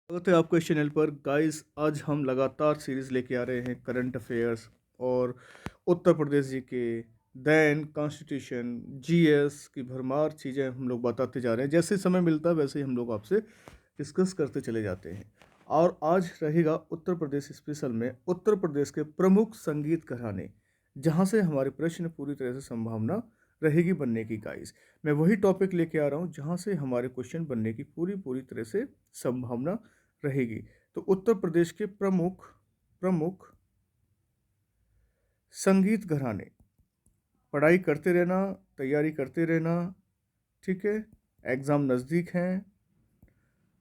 स्वागत है आपका इस चैनल पर गाइस। आज हम लगातार सीरीज लेके आ रहे हैं करंट अफेयर्स और उत्तर प्रदेश जी के देन कॉन्स्टिट्यूशन जीएस की भरमार चीज़ें हम लोग बताते जा रहे हैं। जैसे समय मिलता है वैसे ही हम लोग आपसे डिस्कस करते चले जाते हैं। और आज रहेगा उत्तर प्रदेश स्पेशल में उत्तर प्रदेश के प्रमुख संगीत घराने, जहाँ से हमारे प्रश्न पूरी तरह से संभावना रहेगी बनने की। गाइस, मैं वही टॉपिक लेके आ रहा हूँ जहाँ से हमारे क्वेश्चन बनने की पूरी पूरी तरह से संभावना रहेगी। तो उत्तर प्रदेश के प्रमुख प्रमुख संगीत घराने, पढ़ाई करते रहना, तैयारी करते रहना, ठीक है। एग्ज़ाम नज़दीक हैं,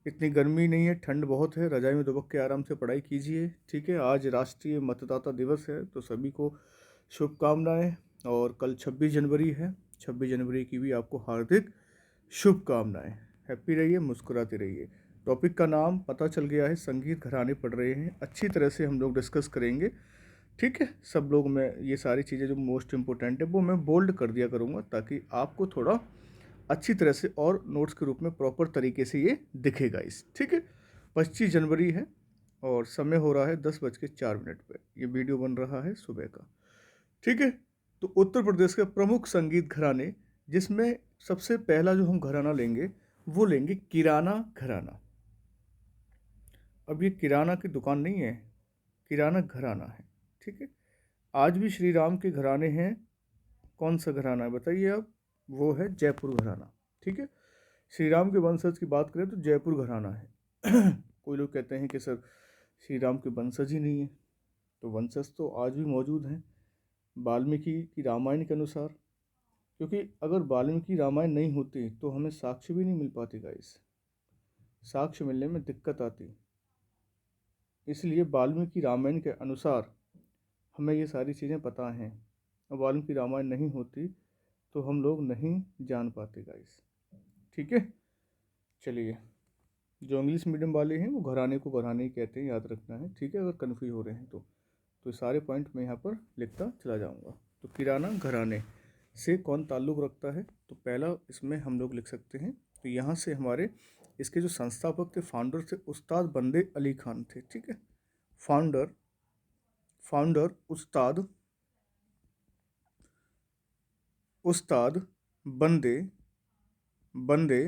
इतनी गर्मी नहीं है, ठंड बहुत है, रज़ाई में दुबक के आराम से पढ़ाई कीजिए, ठीक है। आज राष्ट्रीय मतदाता दिवस है तो सभी को शुभकामनाएं। और कल 26 जनवरी है, 26 जनवरी की भी आपको हार्दिक शुभकामनाएं। हैप्पी रहिए, मुस्कुराते रहिए। टॉपिक का नाम पता चल गया है, संगीत घराने पढ़ रहे हैं। अच्छी तरह से हम लोग डिस्कस करेंगे, ठीक है। सब लोग, मैं ये सारी चीज़ें जो मोस्ट इम्पोर्टेंट है वो मैं बोल्ड कर दिया करूँगा ताकि आपको थोड़ा अच्छी तरह से और नोट्स के रूप में प्रॉपर तरीके से ये दिखेगा इस, ठीक है। 25 जनवरी है और समय हो रहा है 10:04 पे। ये वीडियो बन रहा है सुबह का, ठीक है। तो उत्तर प्रदेश के प्रमुख संगीत घराने, जिसमें सबसे पहला जो हम घराना लेंगे वो लेंगे किराना घराना। अब ये किराना की दुकान नहीं है, किराना घराना है, ठीक है। आज भी श्री राम के घराने हैं। कौन सा घराना है बताइए आप? वो है जयपुर घराना, ठीक है। श्री राम के वंशज की बात करें तो जयपुर घराना है। कोई लोग कहते हैं कि सर श्री राम के वंशज ही नहीं है, तो वंशज तो आज भी मौजूद हैं वाल्मीकि की रामायण के अनुसार। क्योंकि अगर वाल्मीकि रामायण नहीं होती तो हमें साक्ष्य भी नहीं मिल पाती गाइस, साक्ष्य मिलने में दिक्कत आती। इसलिए वाल्मीकि रामायण के अनुसार हमें ये सारी चीज़ें पता हैं। अब वाल्मीकि रामायण नहीं होती तो हम लोग नहीं जान पाते गाइस, ठीक है। चलिए, जो इंग्लिश मीडियम वाले हैं वो घराने को घराने ही कहते हैं, याद रखना है, ठीक है। अगर कन्फ्यूज हो रहे हैं तो सारे पॉइंट मैं यहाँ पर लिखता चला जाऊँगा। तो किराना घराने से कौन ताल्लुक़ रखता है, तो पहला इसमें हम लोग लिख सकते हैं। तो यहाँ से हमारे इसके जो संस्थापक थे, फाउंडर थे, उस्ताद बंदे अली खान थे, ठीक है। फाउंडर फाउंडर उस्ताद उस्ताद बंदे बंदे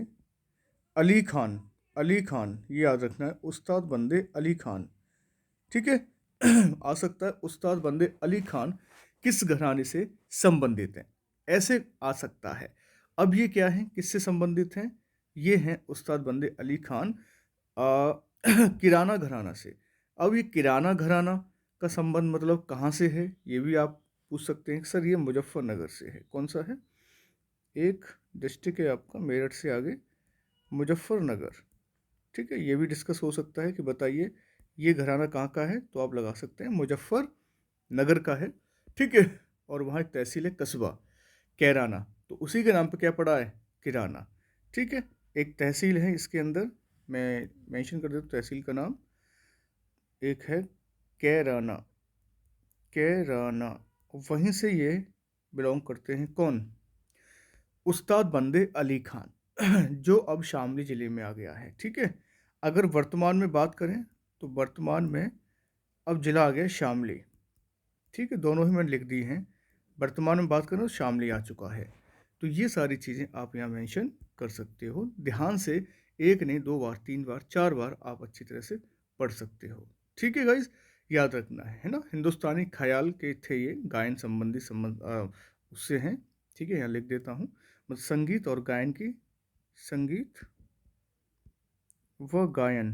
अली खान, अली खान, ये याद रखना है, उस्ताद बंदे अली खान, ठीक है। आ सकता है उस्ताद बंदे अली खान किस घराने से संबंधित हैं, ऐसे आ सकता है। अब ये क्या है, किससे संबंधित हैं? ये हैं उस्ताद बंदे अली खान आ, किराना घराना से। अब ये किराना घराना का संबंध मतलब कहाँ से है, ये भी आप पूछ सकते हैं। सर ये मुजफ्फरनगर से है। कौन सा है? एक डिस्ट्रिक्ट है आपका मेरठ से आगे, मुजफ्फरनगर, ठीक है। ये भी डिस्कस हो सकता है कि बताइए ये घराना कहाँ का है, तो आप लगा सकते हैं मुजफ्फरनगर का है, ठीक है। और वहाँ एक तहसील है कस्बा कैराना, तो उसी के नाम पे क्या पड़ा है, किराना, ठीक है। एक तहसील है इसके अंदर, मैं मेंशन कर देता हूँ तहसील का नाम। एक है कैराना, कैराना, वहीं से ये बिलोंग करते हैं। कौन? उस्ताद बंदे अली खान, जो अब शामली ज़िले में आ गया है, ठीक है। अगर वर्तमान में बात करें तो वर्तमान में अब ज़िला आ गया शामली, ठीक है। दोनों ही मैंने लिख दी हैं। वर्तमान में बात करें तो शामली आ चुका है। तो ये सारी चीज़ें आप यहाँ मेंशन कर सकते हो ध्यान से। एक नहीं, दो बार, तीन बार, चार बार आप अच्छी तरह से पढ़ सकते हो, ठीक है गाइज। याद रखना है ना। हिंदुस्तानी ख्याल के थे ये, गायन संबंधी संबंध उससे हैं, ठीक है। यहाँ लिख देता हूँ, मतलब संगीत और गायन की, संगीत व गायन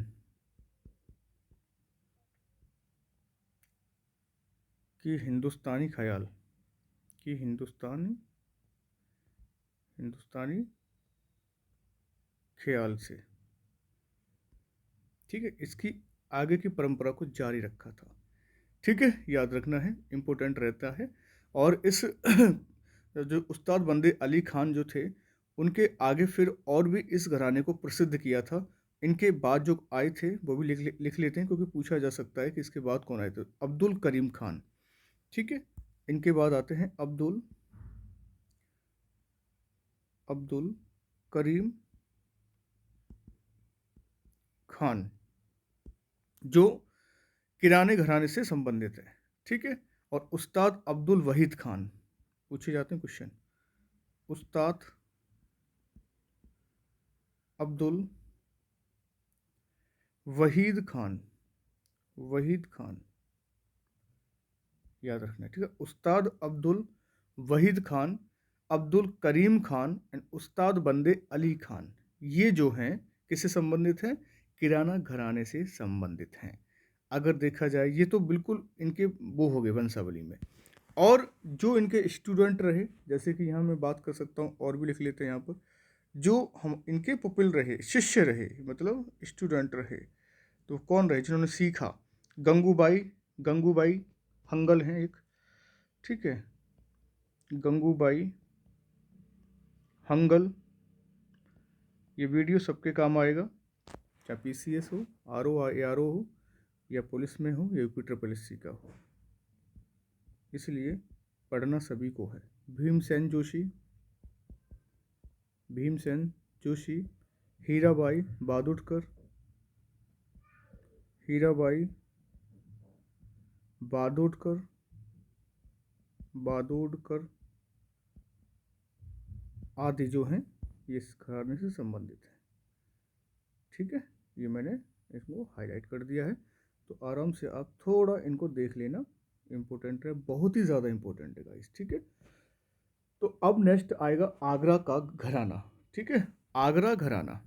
की हिंदुस्तानी ख्याल की हिंदुस्तानी ख्याल से, ठीक है। इसकी आगे की परंपरा को जारी रखा था, ठीक है। याद रखना है, इम्पोर्टेंट रहता है। और इस जो उस्ताद बंदे अली खान जो थे, उनके आगे फिर और भी इस घराने को प्रसिद्ध किया था। इनके बाद जो आए थे वो भी लिख लेते हैं, क्योंकि पूछा जा सकता है कि इसके बाद कौन आए थे। अब्दुल करीम खान, ठीक है। इनके बाद आते हैं अब्दुल करीम खान, जो किराने घराने से संबंधित है, ठीक है। और उस्ताद अब्दुल वहीद खान पूछे जाते हैं क्वेश्चन। उस्ताद अब्दुल वहीद खान, वहीद खान याद रखना है, ठीक है। उस्ताद अब्दुल वहीद खान, अब्दुल करीम खान एंड उस्ताद बंदे अली खान, ये जो हैं किससे संबंधित हैं? किराना घराने से संबंधित हैं। अगर देखा जाए ये तो बिल्कुल इनके वो हो गए वंशावली में। और जो इनके स्टूडेंट रहे, जैसे कि यहाँ मैं बात कर सकता हूँ और भी लिख लेते हैं यहाँ पर, जो हम इनके पुपिल रहे, शिष्य रहे, मतलब स्टूडेंट रहे, तो कौन रहे जिन्होंने सीखा? गंगूबाई, गंगूबाई हंगल हैं एक, ठीक है, गंगूबाई हंगल। ये वीडियो सबके काम आएगा, चाहे पीसीएस हो, आरओ आरओ हो, या पुलिस में हो, या यूपी ट्रिपल एससी का हो, इसलिए पढ़ना सभी को है। भीमसेन जोशी, भीमसेन जोशी, हीराबाई बादुड़कर, हीराबाई बादुड़कर, बादुड़कर आदि जो हैं ये इस घराने से संबंधित है, ठीक है। ये मैंने इसको हाईलाइट कर दिया है, तो आराम से आप थोड़ा इनको देख लेना, इम्पोर्टेंट है, बहुत ही ज़्यादा इम्पोर्टेंट है गाइस, ठीक है। तो अब नेक्स्ट आएगा आगरा का घराना, ठीक है। आगरा घराना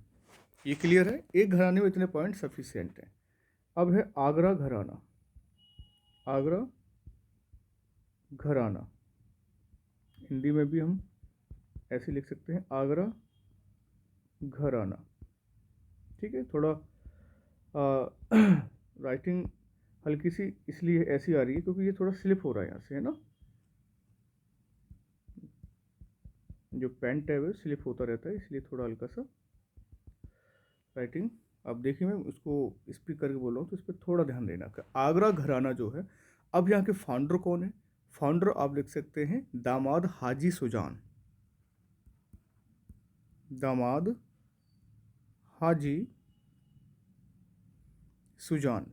ये क्लियर है, एक घराने में इतने पॉइंट सफिशिएंट हैं। अब है आगरा घराना, आगरा घराना हिंदी में भी हम ऐसे लिख सकते हैं, आगरा घराना, ठीक है। थोड़ा राइटिंग हल्की सी इसलिए ऐसी आ रही है क्योंकि ये थोड़ा स्लिप हो रहा है यहाँ से, है ना, जो पेन टैब है स्लिप होता रहता है, इसलिए थोड़ा हल्का सा राइटिंग। अब देखिए मैं उसको स्पीक करके बोल रहा हूँ तो इस पर थोड़ा ध्यान देना। आगरा घराना जो है, अब यहाँ के फाउंडर कौन है? फाउंडर आप लिख सकते हैं दामाद हाजी सुजान, दामाद हाजी सुजान।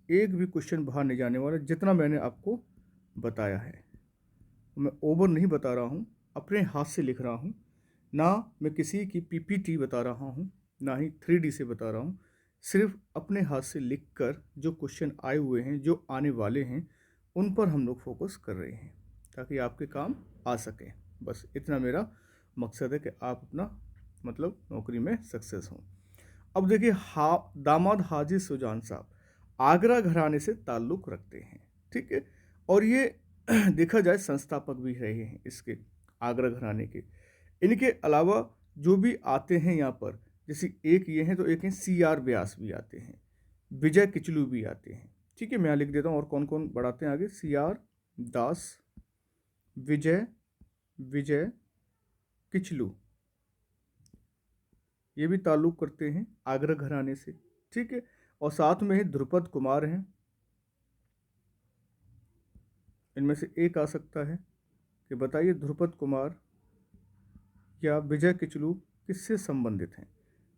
एक भी क्वेश्चन बाहर नहीं जाने वाला, जितना मैंने आपको बताया है। मैं ओवर नहीं बता रहा हूँ, अपने हाथ से लिख रहा हूँ, ना मैं किसी की पीपीटी बता रहा हूँ, ना ही 3D से बता रहा हूँ। सिर्फ अपने हाथ से लिखकर जो क्वेश्चन आए हुए हैं, जो आने वाले हैं, उन पर हम लोग फोकस कर रहे हैं ताकि आपके काम आ सके। बस इतना मेरा मकसद है कि आप अपना मतलब नौकरी में सक्सेस हों। अब देखिए, दामाद हाजी सुजान साहब आगरा घराने से ताल्लुक़ रखते हैं, ठीक है। और ये देखा जाए संस्थापक भी रहे हैं इसके, आगरा घराने के। इनके अलावा जो भी आते हैं यहाँ पर, जैसे एक ये हैं तो एक हैं CR व्यास भी आते हैं, विजय किचलू भी आते हैं, ठीक है। मैं यहाँ लिख देता हूँ और कौन कौन बढ़ाते हैं आगे। CR दास, विजय, विजय किचलू, ये भी ताल्लुक़ करते हैं आगरा घराने से, ठीक है। और साथ में ही ध्रुपद कुमार हैं, इनमें से एक आ सकता है कि बताइए ध्रुपद कुमार या विजय किचलू किससे संबंधित हैं?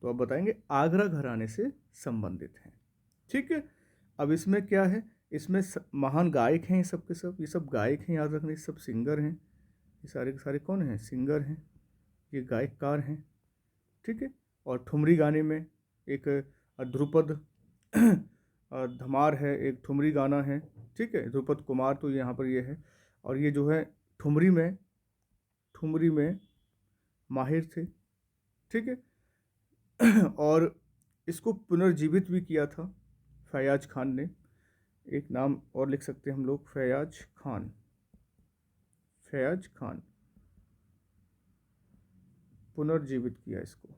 तो आप बताएंगे आगरा घराने से संबंधित हैं, ठीक है। अब इसमें क्या है, इसमें महान गायक हैं ये सब के सब, ये सब गायक हैं, याद रखना, ये सब सिंगर हैं, ये सारे के सारे कौन हैं? सिंगर हैं, ये गायककार हैं, ठीक है। और ठुमरी गाने में एक ध्रुपद धमार है, एक ठुमरी गाना है, ठीक है। ध्रुपद कुमार तो यहाँ पर ये है, और ये जो है ठुमरी में, ठुमरी में माहिर थे, ठीक है। और इसको पुनर्जीवित भी किया था फैयाज खान ने। एक नाम और लिख सकते हैं हम लोग, फैयाज खान, फैयाज खान पुनर्जीवित किया इसको,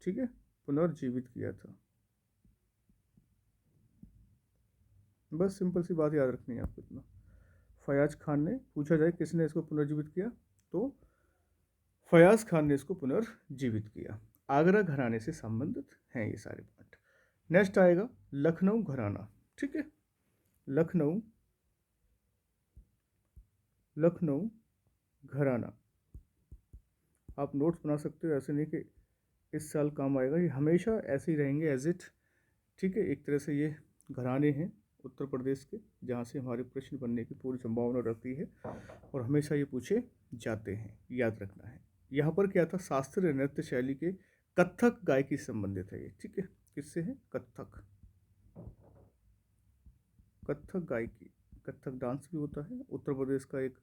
ठीक है, पुनर्जीवित किया था। बस सिंपल सी बात याद रखनी है आपको इतना। फयाज खान ने, पूछा जाए किसने इसको पुनर्जीवित किया, तो फयाज खान ने इसको पुनर्जीवित किया। आगरा घराने से संबंधित हैं ये सारे पॉइंट। नेक्स्ट आएगा लखनऊ घराना, ठीक है। लखनऊ, लखनऊ घराना आप नोट्स बना सकते हो, ऐसे नहीं कि इस साल काम आएगा, ये हमेशा ऐसे ही रहेंगे एज इट, ठीक है, एक तरह से ये घराने हैं उत्तर प्रदेश के जहाँ से हमारे प्रश्न बनने की पूरी संभावना रहती है और हमेशा ये पूछे जाते हैं, याद रखना है। यहाँ पर क्या था, शास्त्रीय नृत्य शैली के कथक गायकी से संबंधित है ये, ठीक है। किससे है? कथक। कथक गायकी, कथक डांस भी होता है, उत्तर प्रदेश का एक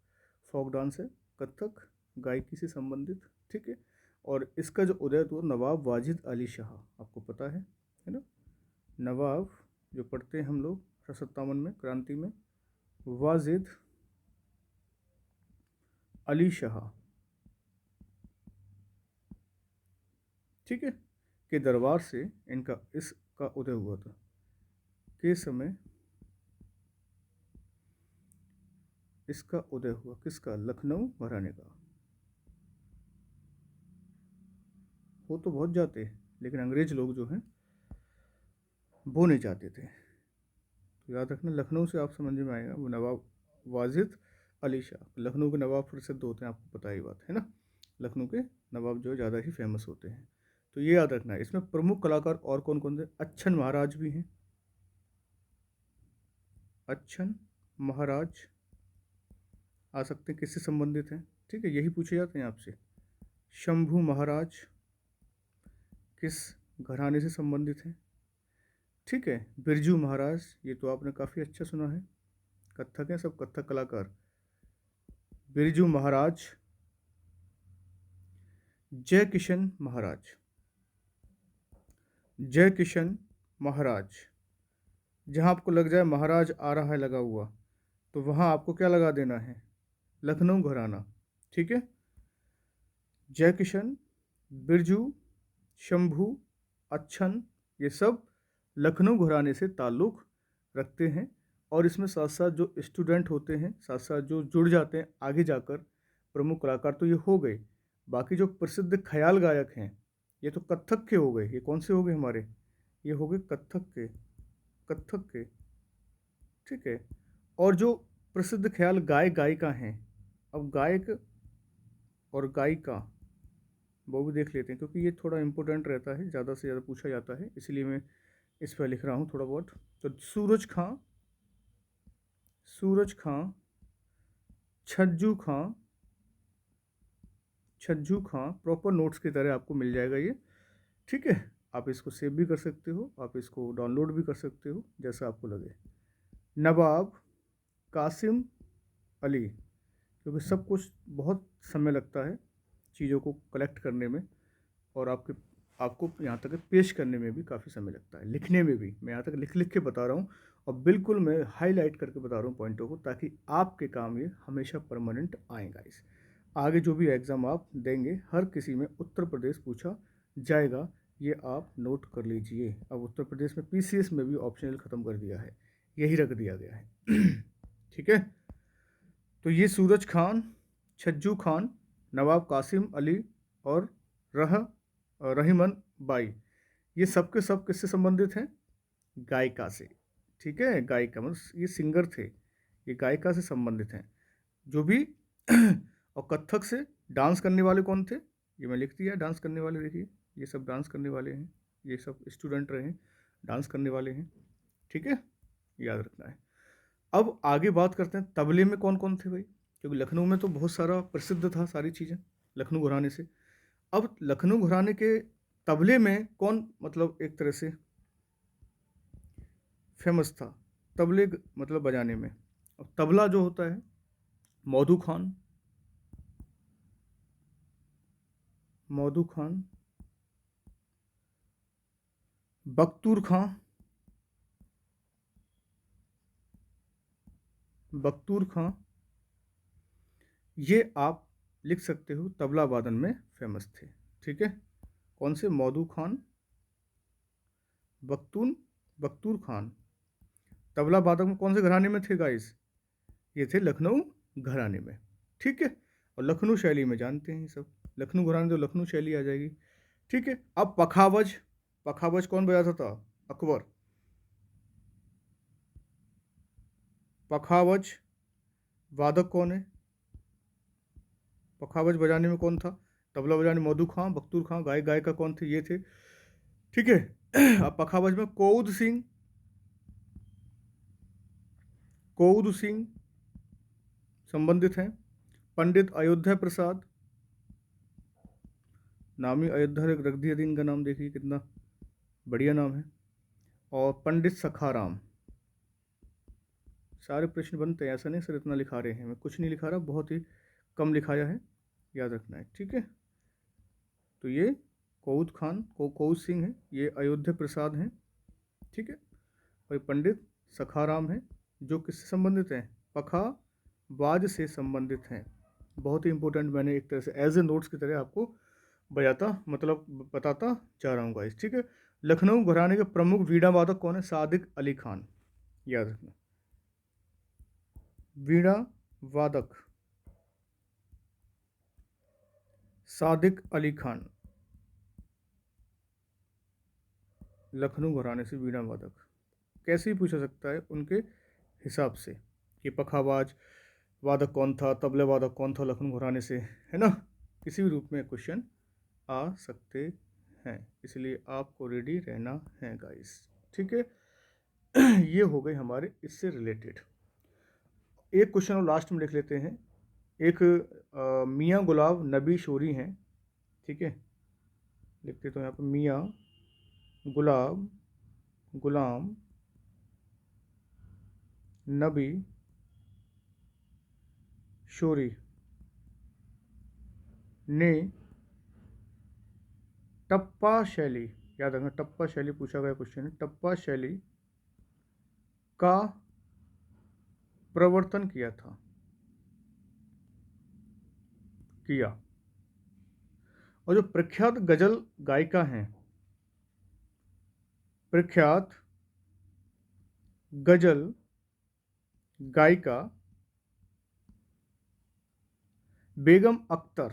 फोक डांस है, कथक गायकी से संबंधित, ठीक है। और इसका जो उदय हुआ नवाब वाजिद अली शाह, आपको पता है ना, नवाब जो पढ़ते हैं हम लोग 57 में क्रांति में, वाजिद अली शाह, ठीक है, के दरबार से इनका इसका उदय हुआ था के समय इसका उदय हुआ, किसका? लखनऊ घराने का। वो तो बहुत जाते हैं लेकिन अंग्रेज लोग जो हैं वो नहीं चाहते थे, तो याद रखना लखनऊ से आप समझ में आएगा, वो नवाब वाजिद अली शाह, लखनऊ के नवाब प्रसिद्ध होते हैं, आपको पता ही बात है ना, लखनऊ के नवाब जो ज़्यादा ही फेमस होते हैं, तो ये याद रखना है। इसमें प्रमुख कलाकार और कौन कौन थे? अच्छन महाराज भी हैं, अच्छन महाराज आ सकते हैं, किससे संबंधित हैं? ठीक है, यही पूछे जाते हैं आपसे। शंभू महाराज किस घराने से संबंधित हैं? ठीक है, बिरजू महाराज, ये तो आपने काफ़ी अच्छा सुना है, कथक है सब, कथक कलाकार। बिरजू महाराज, जय किशन महाराज, जय किशन महाराज, जहाँ आपको लग जाए महाराज आ रहा है लगा हुआ, तो वहाँ आपको क्या लगा देना है? लखनऊ घराना, ठीक है। जय किशन, बिरजू, शंभू, अच्छन, ये सब लखनऊ घराने से ताल्लुक़ रखते हैं। और इसमें साथ साथ जो स्टूडेंट होते हैं, साथ साथ जो जुड़ जाते हैं आगे जाकर प्रमुख कलाकार, तो ये हो गए। बाकी जो प्रसिद्ध ख्याल गायक हैं ये तो कथक के हो गए, ये कौन से हो गए हमारे? ये हो गए कथक के, कथक के, ठीक है। और जो प्रसिद्ध ख्याल गायक गायिका हैं, अब गायक और गायिका वो भी देख लेते हैं क्योंकि ये थोड़ा इम्पोर्टेंट रहता है, ज़्यादा से ज़्यादा पूछा जाता है, इसलिए मैं इस पर लिख रहा हूँ थोड़ा बहुत। तो सूरज खां, सूरज खां, छज्जू खां, छज्जू खां, प्रॉपर नोट्स की तरह आपको मिल जाएगा ये, ठीक है। आप इसको सेव भी कर सकते हो, आप इसको डाउनलोड भी कर सकते हो, जैसा आपको लगे। नवाब कासिम अली, क्योंकि सब कुछ बहुत समय लगता है चीज़ों को कलेक्ट करने में, और आपको यहाँ तक पेश करने में भी काफ़ी समय लगता है, लिखने में भी। मैं यहाँ तक लिख लिख के बता रहा हूँ और बिल्कुल मैं हाईलाइट करके बता रहा हूँ पॉइंटों को, ताकि आपके काम ये हमेशा परमानेंट आएगा। इस आगे जो भी एग्ज़ाम आप देंगे हर किसी में उत्तर प्रदेश पूछा जाएगा, ये आप नोट कर लीजिए। अब उत्तर प्रदेश में पीसीएस में भी ऑप्शनल ख़त्म कर दिया है, यही रख दिया गया है ठीक है। तो ये सूरज खान, छज्जू खान, नवाब कासिम अली और रहीमन बाई, ये सब के सब किससे संबंधित हैं? गायिका से, ठीक है। गायिका मतलब ये सिंगर थे, ये गायिका से संबंधित हैं जो भी और कथक से डांस करने वाले कौन थे? ये मैं लिख दिया, डांस करने वाले, देखिए ये सब डांस करने वाले हैं, ये सब स्टूडेंट रहे, डांस करने वाले हैं, ठीक है, याद रखना है। अब आगे बात करते हैं तबले में कौन कौन थे भाई, क्योंकि लखनऊ में तो बहुत सारा प्रसिद्ध था सारी चीज़ें लखनऊ घराने से। अब लखनऊ घराने के तबले में कौन मतलब एक तरह से फेमस था तबले मतलब बजाने में? अब तबला जो होता है, मौदू खान, मौदू खान, बख्तूर खां, बख्तूर खां, ये आप लिख सकते हो तबला वादन में फेमस थे, ठीक है। कौन से? मौदू खान, बख्तूर खान। तबला वादक में कौन से घराने में थे गाइस? ये थे लखनऊ घराने में, ठीक है। और लखनऊ शैली में जानते हैं सब, लखनऊ घराने तो लखनऊ शैली आ जाएगी, ठीक है। अब पखावज, पखावज कौन बजाता था? अकबर। पखावज वादक कौन है? पखावज बजाने में कौन था? तबला बजाने मौदू खां, बख्तूर खां, गायक गायिका कौन थे? ये थे, ठीक है। अब पखावज में कोउद सिंह संबंधित हैं। पंडित अयोध्या प्रसाद, नाम ही अयोध्या रख दिया, इनका नाम देखिए कितना बढ़िया नाम है। और पंडित सखाराम। सारे प्रश्न बनते हैं, ऐसा नहीं सर इतना लिखा रहे हैं, मैं कुछ नहीं लिखा रहा, बहुत ही कम लिखाया है, याद रखना है, ठीक है। तो ये कोउद सिंह है, ये अयोध्या प्रसाद हैं, ठीक है। और ये पंडित सखाराम हैं, जो किससे संबंधित हैं? पखावाज से संबंधित हैं। बहुत ही इंपॉर्टेंट, मैंने एक तरह से एज ए नोट्स की तरह आपको बताता जा रहा हूँ गाइस, ठीक है। लखनऊ घराने के प्रमुख वीणा वादक कौन है? सादिक अली खान, याद रखना। वीणा वादक सादिक अली खान, लखनऊ घराने से वीणा वादक। कैसे ही पूछा सकता है उनके हिसाब से कि पखावाज वादक कौन था, तबले वादक कौन था लखनऊ घराने से, है ना। किसी भी रूप में क्वेश्चन आ सकते हैं, इसलिए आपको रेडी रहना है गाइस, ठीक है। ये हो गए हमारे इससे रिलेटेड। एक क्वेश्चन और लास्ट में लिख लेते हैं। एक मियाँ गुलाब नबी शोरी हैं, ठीक है, लिखते तो यहाँ पर मियाँ गुलाम नबी शोरी ने टप्पा शैली, याद रखना टप्पा शैली पूछा गया क्वेश्चन है, टप्पा शैली का प्रवर्तन किया। और जो प्रख्यात गजल गायिका हैं, प्रख्यात गजल गायिका बेगम अख्तर,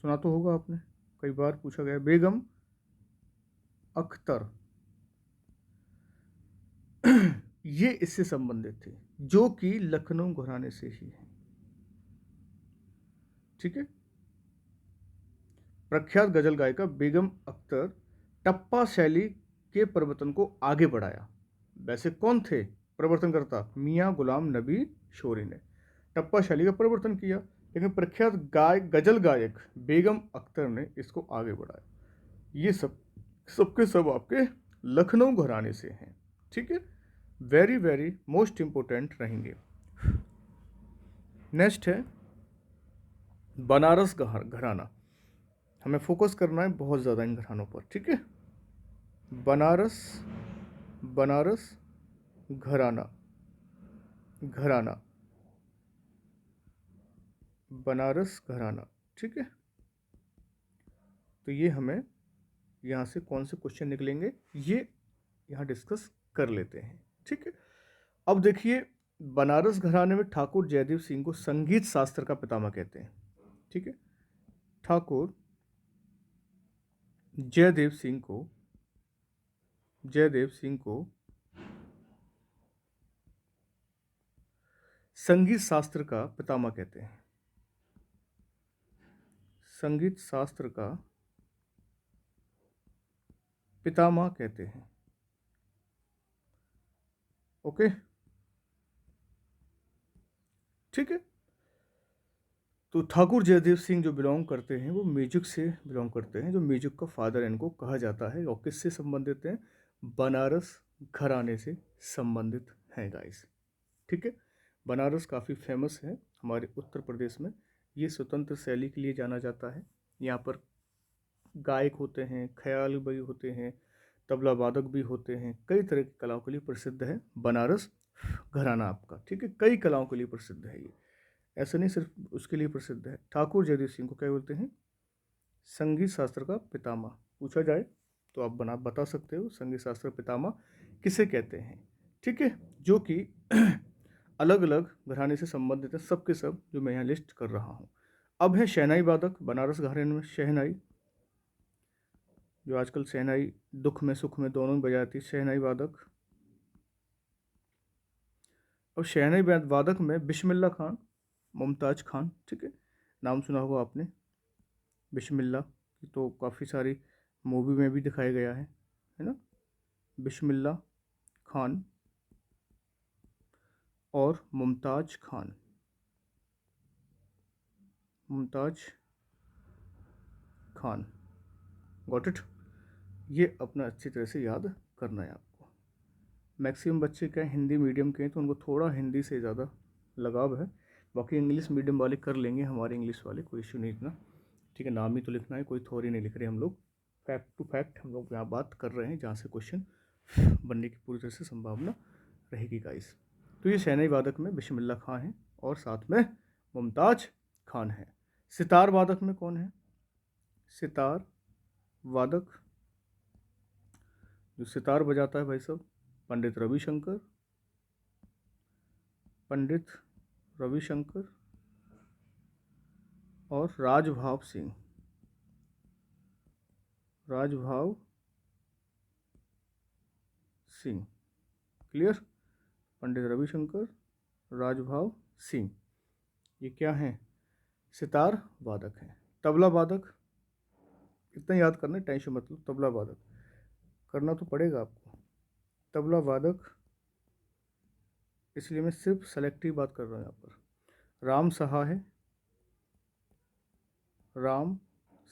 सुना तो होगा आपने, कई बार पूछा गया, बेगम अख्तर ये इससे संबंधित थे, जो कि लखनऊ घराने से ही है, ठीक है। प्रख्यात गजल गायिका बेगम अख्तर टप्पा शैली के प्रवर्तन को आगे बढ़ाया। वैसे कौन थे प्रवर्तन करता? मियाँ गुलाम नबी शोरी ने टप्पा शैली का प्रवर्तन किया, लेकिन प्रख्यात गजल गायक बेगम अख्तर ने इसको आगे बढ़ाया। ये सबके सब आपके लखनऊ घराने से हैं, ठीक है। वेरी वेरी मोस्ट इंपोर्टेंट रहेंगे। नेक्स्ट है बनारस घराना। हमें फोकस करना है बहुत ज़्यादा इन घरानों पर, ठीक है। बनारस घराना बनारस घराना, ठीक है। तो ये हमें यहाँ से कौन से क्वेश्चन निकलेंगे ये यहाँ डिस्कस कर लेते हैं, ठीक है। अब देखिए, बनारस घराने में ठाकुर जयदेव सिंह को संगीत शास्त्र का पितामह कहते हैं, ठीक है। ठाकुर जयदेव सिंह को संगीत शास्त्र का पितामह कहते हैं, संगीत शास्त्र का पितामह कहते हैं, ओके, ठीक है। तो ठाकुर जयदेव सिंह जो बिलोंग करते हैं वो म्यूजिक से बिलोंग करते हैं, जो म्यूजिक का फादर इनको कहा जाता है, और किससे संबंधित हैं? बनारस घराने से संबंधित हैं गाइस, ठीक है। बनारस काफ़ी फेमस है हमारे उत्तर प्रदेश में, ये स्वतंत्र शैली के लिए जाना जाता है। यहाँ पर गायक होते हैं, ख्याल भी होते हैं, तबला वादक भी होते हैं, कई तरह की कलाओं के लिए प्रसिद्ध है बनारस घराना आपका, ठीक है। कई कलाओं के लिए प्रसिद्ध है ये, ऐसा नहीं सिर्फ उसके लिए प्रसिद्ध है। ठाकुर जयदेव सिंह को क्या बोलते हैं? संगीत शास्त्र का पितामह। पूछा जाए तो आप बता सकते हो संगीत शास्त्र पितामह किसे कहते हैं, ठीक है। जो कि अलग अलग घराने से संबंधित है, सबके सब जो मैं यहाँ लिस्ट कर रहा हूँ। अब है शहनाई वादक बनारस घराने में, शहनाई, जो आजकल शहनाई दुख में सुख में दोनों में बजाती है, शहनाई वादक। और शहनाई वादक में बिस्मिल्लाह खान, मुमताज़ खान, ठीक है, नाम सुना होगा आपने बिस्मिल्लाह की, तो काफ़ी सारी मूवी में भी दिखाया गया है, है ना, बिस्मिल्लाह खान और मुमताज़ खान, मुमताज़ खान। Got it. ये अपना अच्छी तरह से याद करना है आपको। मैक्सिमम बच्चे क्या हिंदी मीडियम के हैं तो उनको थोड़ा हिंदी से ज़्यादा लगाव है, बाकी इंग्लिश मीडियम वाले कर लेंगे, हमारे इंग्लिश वाले कोई इशू नहीं इतना। ठीक है, नाम ही तो लिखना है, कोई थ्योरी नहीं लिख रहे हम लोग, फैक्ट टू फैक्ट हम लोग यहाँ बात कर रहे हैं जहाँ से क्वेश्चन बनने की पूरी तरह से संभावना रहेगी गाइस। तो ये शहनाई वादक में बिस्मिल्लाह खान है और साथ में मुमताज़ खान है। सितार वादक में कौन है? सितार वादक, जो सितार बजाता है भाई साहब, पंडित रविशंकर, पंडित रविशंकर और राजभाव सिंह, राजभाव सिंह। क्लियर? पंडित रविशंकर, राजभाव सिंह, ये क्या हैं? सितार वादक हैं। तबला वादक, इतना याद करना, टेंशन मत लो, तबला वादक करना तो पड़ेगा आपको। तबला वादक, इसलिए मैं सिर्फ सेलेक्टिव बात कर रहा हूँ यहाँ पर। राम सहाय, राम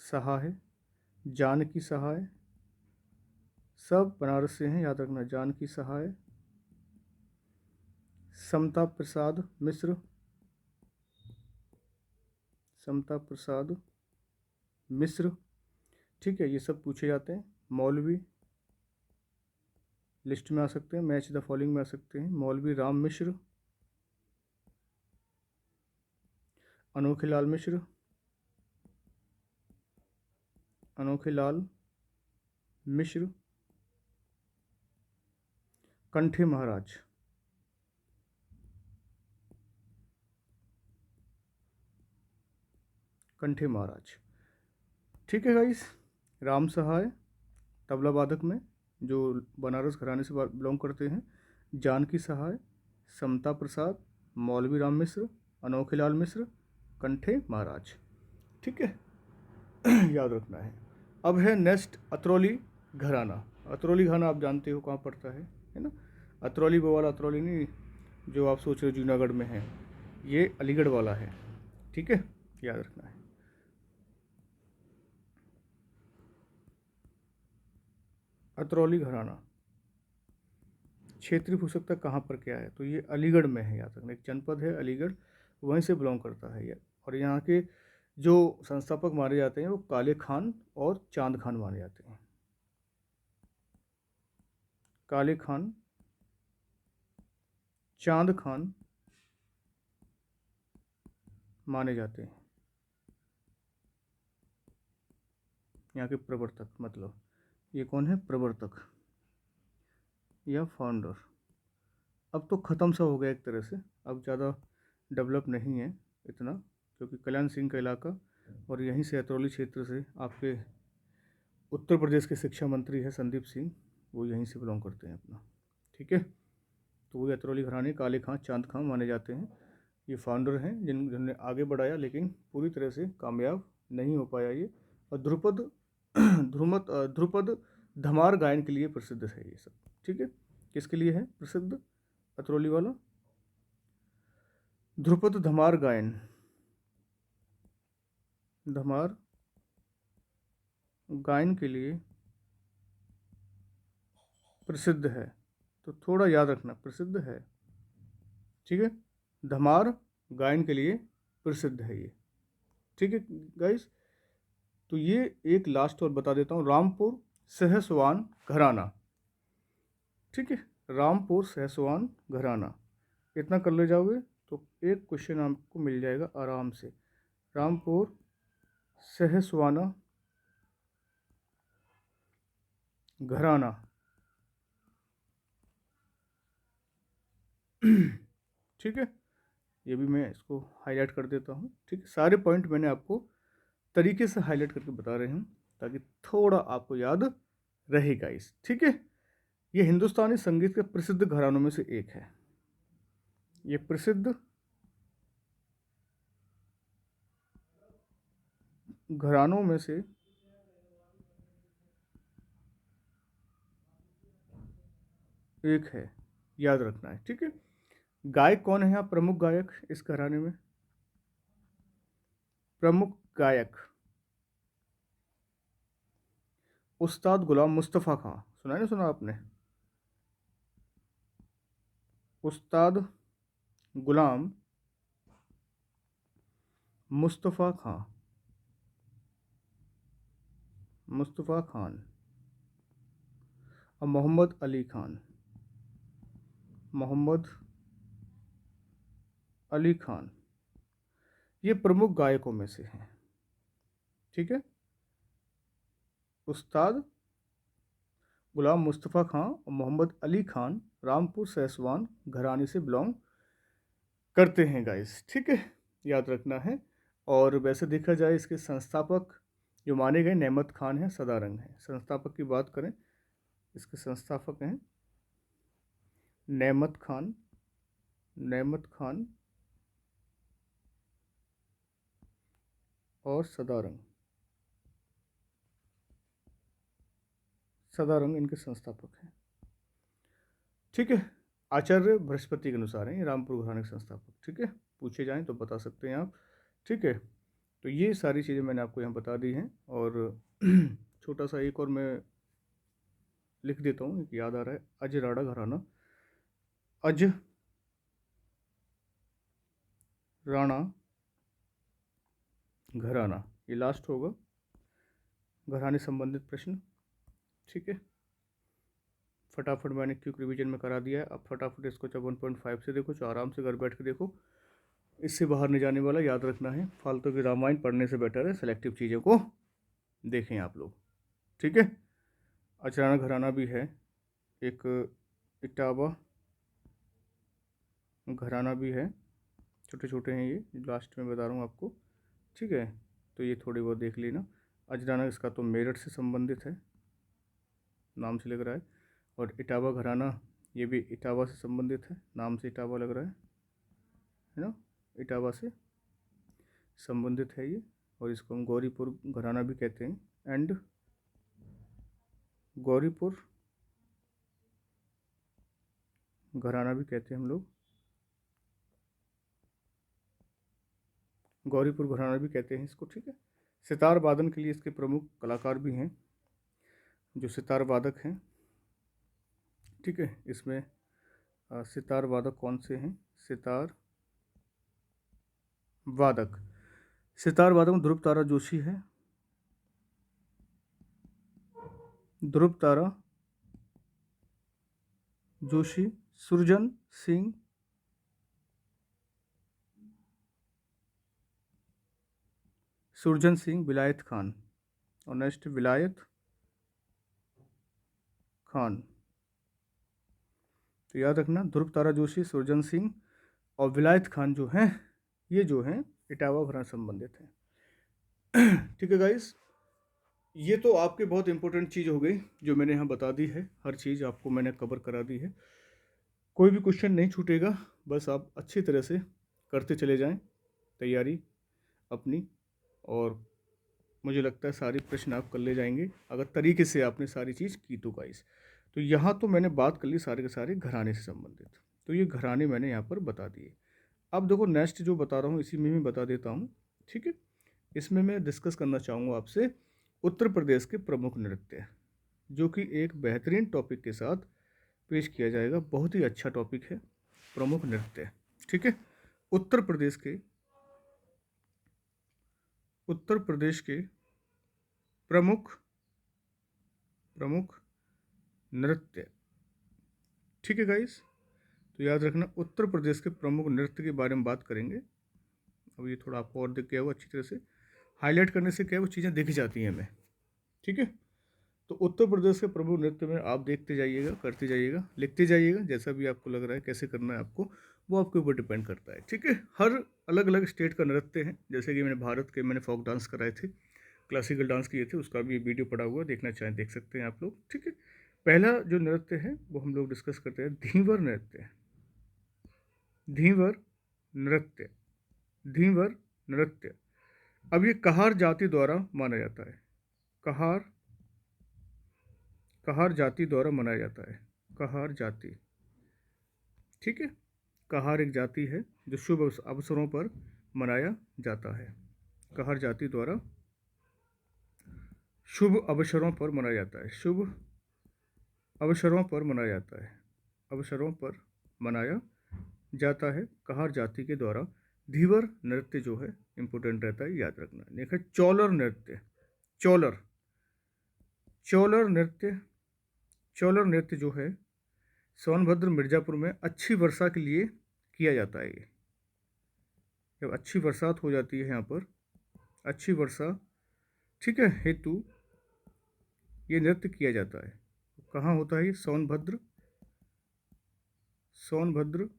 सहाय, जानकी सहाय, सब बनारस से हैं, याद रखना। जानकी सहाय, समता प्रसाद मिश्र, समता प्रसाद मिश्र। ठीक है, ये सब पूछे जाते हैं। मौलवी लिस्ट में आ सकते हैं, मैच द फॉलोइंग में आ सकते हैं। मौलवी राम मिश्र, अनोखे लाल मिश्र, अनोखे लाल मिश्र, कंठे महाराज, कंठे महाराज। ठीक है गाइस, राम सहाय तबला वादक में जो बनारस घराने से बिलोंग करते हैं, जानकी सहाय, समता प्रसाद, मौलवी राम मिश्र, अनोखे लाल मिश्र, कंठे महाराज। ठीक है, याद रखना है। अब है नेक्स्ट अतरौली घराना। अतरौली घराना आप जानते हो कहाँ पड़ता है ना। अतरौली वो वाला अतरौली नहीं जो आप सोच रहे हो जूनागढ़ में है, ये अलीगढ़ वाला है। ठीक है, याद रखना है। अतरौली घराना क्षेत्रीय भूसत्ता कहाँ पर क्या है, तो ये अलीगढ़ में है, याद रखना। एक जनपद है अलीगढ़, वहीं से बिलोंग करता है ये। और यहाँ के जो संस्थापक माने जाते हैं वो काले खान और चांद खान माने जाते हैं। काले खान, चांद खान माने जाते हैं यहाँ के प्रवर्तक। मतलब ये कौन है? प्रवर्तक या फाउंडर। अब तो ख़त्म सा हो गया एक तरह से, अब ज़्यादा डेवलप नहीं है इतना, क्योंकि कल्याण सिंह का इलाका और यहीं से अतरौली क्षेत्र से आपके उत्तर प्रदेश के शिक्षा मंत्री है संदीप सिंह, वो यहीं से बिलोंग करते हैं अपना। ठीक है, तो वही अतरौली घराने काले खां चांद खां माने जाते हैं। ये फाउंडर हैं जिन्होंने आगे बढ़ाया, लेकिन पूरी तरह से कामयाब नहीं हो पाया ये। और ध्रुपद ध्रुपद धमार गायन के लिए प्रसिद्ध है ये सब। ठीक है, किसके लिए है प्रसिद्ध अतरौली वाला? ध्रुपद धमार गायन, धमार गायन के लिए प्रसिद्ध है, तो थोड़ा याद रखना, प्रसिद्ध है। ठीक है, धमार गायन के लिए प्रसिद्ध है ये। ठीक है गाइस, तो ये एक लास्ट और बता देता हूँ, रामपुर सहसवान घराना। ठीक है, रामपुर सहसवान घराना, इतना कर ले जाओगे तो एक क्वेश्चन आपको मिल जाएगा आराम से। रामपुर सहसवाना घराना। ठीक है, ये भी मैं इसको हाईलाइट कर देता हूँ। ठीक है, सारे पॉइंट मैंने आपको तरीके से हाईलाइट करके बता रहे हूँ ताकि थोड़ा आपको याद रहेगा इस। ठीक है, ये हिंदुस्तानी संगीत के प्रसिद्ध घरानों में से एक है। ये प्रसिद्ध घरानों में से एक है, याद रखना है, ठीक है। गायक कौन है यहाँ प्रमुख गायक इस घराने में? प्रमुख गायक उस्ताद गुलाम मुस्तफ़ा खां, सुना है ना, सुना आपने? उस्ताद गुलाम मुस्तफ़ा खां, मुस्तफ़ा खान और मोहम्मद अली खान, मोहम्मद अली खान, ये प्रमुख गायकों में से हैं, ठीक है। उस्ताद गुलाम मुस्तफ़ा खां और मोहम्मद अली खान रामपुर सैसवान घराने से बिलोंग करते हैं गाइस, ठीक है, याद रखना है। और वैसे देखा जाए इसके संस्थापक जो माने गए नेमत खान हैं, सदारंग हैं। संस्थापक की बात करें, इसके संस्थापक हैं नेमत खान, नेमत खान और सदारंग, सदारंग इनके संस्थापक हैं, ठीक है। आचार्य बृहस्पति के अनुसार हैं ये रामपुर घराने के संस्थापक, ठीक है। पूछे जाएं तो बता सकते हैं आप, ठीक है। तो ये सारी चीज़ें मैंने आपको यहाँ बता दी हैं। और छोटा सा एक और मैं लिख देता हूँ, एक याद आ रहा है, अजराड़ा घराना, अज राणा घराना, ये लास्ट होगा घराने संबंधित प्रश्न, ठीक है। फटाफट मैंने क्विक रिवीजन में करा दिया है, अब फटाफट इसको 1.5 से देखो, आराम से घर बैठ के देखो, इससे बाहर नहीं जाने वाला, याद रखना है। फालतू की रामायण पढ़ने से बेटर है सेलेक्टिव चीज़ों को देखें आप लोग, ठीक है। अचराना घराना भी है, एक इटावा घराना भी है, छोटे छोटे हैं ये, लास्ट में बता रहा हूँ आपको, ठीक है। तो ये थोड़ी बहुत देख लेना। अजराना इसका तो मेरठ से संबंधित है, नाम से लग रहा है। और इटावा घराना ये भी इटावा से संबंधित है, नाम से इटावा लग रहा है ना, इटावा से संबंधित है ये। और इसको हम गौरीपुर घराना भी कहते हैं, एंड गौरीपुर घराना भी कहते हैं हम लोग, गौरीपुर घराना भी कहते हैं इसको, ठीक है। सितार वादन के लिए इसके प्रमुख कलाकार भी हैं जो सितार वादक हैं, ठीक है। इसमें सितार वादक कौन से हैं? सितार वादक, सितार वादक में ध्रुव तारा जोशी है, ध्रुव तारा जोशी, सुरजन सिंह, सुरजन सिंह, विलायत खान, और नेक्स्ट विलायत खान। तो याद रखना, ध्रुव तारा जोशी, सुरजन सिंह और विलायत खान जो हैं, ये जो हैं इटावा घराना संबंधित हैं, ठीक है गाइस। ये तो आपके बहुत इंपॉर्टेंट चीज़ हो गई जो मैंने यहाँ बता दी है, हर चीज़ आपको मैंने कवर करा दी है, कोई भी क्वेश्चन नहीं छूटेगा, बस आप अच्छी तरह से करते चले जाएं तैयारी अपनी, और मुझे लगता है सारी प्रश्न आप कर ले जाएंगे अगर तरीके से आपने सारी चीज़ की तो गाइस। तो यहाँ तो मैंने बात कर ली सारे के सारे घराने से संबंधित, तो ये घराने मैंने यहाँ पर बता दिए। अब देखो नेक्स्ट जो बता रहा हूँ इसी में भी बता देता हूँ, ठीक है। इसमें मैं डिस्कस करना चाहूँगा आपसे उत्तर प्रदेश के प्रमुख नृत्य, जो कि एक बेहतरीन टॉपिक के साथ पेश किया जाएगा, बहुत ही अच्छा टॉपिक है प्रमुख नृत्य, ठीक है। उत्तर प्रदेश के प्रमुख प्रमुख नृत्य, ठीक है गाइस। तो याद रखना उत्तर प्रदेश के प्रमुख नृत्य के बारे में बात करेंगे। अब ये थोड़ा आपको और दिख गया होगा, अच्छी तरह से हाईलाइट करने से क्या वो चीज़ें दिख जाती हैं हमें, ठीक है। तो उत्तर प्रदेश के प्रमुख नृत्य में आप देखते जाइएगा, करते जाइएगा, लिखते जाइएगा, जैसा भी आपको लग रहा है कैसे करना है आपको, वो आपके ऊपर डिपेंड करता है, ठीक है। हर अलग अलग स्टेट का नृत्य है, जैसे कि मैंने भारत के मैंने फोक डांस कराए थे, क्लासिकल डांस किए थे, उसका भी वीडियो पड़ा हुआ, देखना चाहें देख सकते हैं आप लोग, ठीक है। पहला जो नृत्य है वो हम लोग डिस्कस करते हैं धीवर नृत्य, धीवर नृत्य, धीवर नृत्य। अब ये कहार जाति द्वारा माना जाता है, कहार, कहार जाति द्वारा मनाया जाता है, कहार जाति, ठीक है। कहार एक जाति है जो शुभ अवसरों पर मनाया जाता है। कहार जाति द्वारा शुभ अवसरों पर मनाया जाता है। शुभ अवसरों पर मनाया जाता है। अवसरों पर मनाया जाता है कहार जाति के द्वारा। धीवर नृत्य जो है इम्पोर्टेंट रहता है, याद रखना। देखिए चौलर नृत्य, चौलर चौलर नृत्य चौलर नृत्य जो है सोनभद्र मिर्ज़ापुर में अच्छी वर्षा के लिए किया जाता है। ये जब अच्छी बरसात हो जाती है यहाँ पर, अच्छी वर्षा, ठीक है, हेतु ये नृत्य किया जाता है। कहाँ होता है ये? सोनभद्र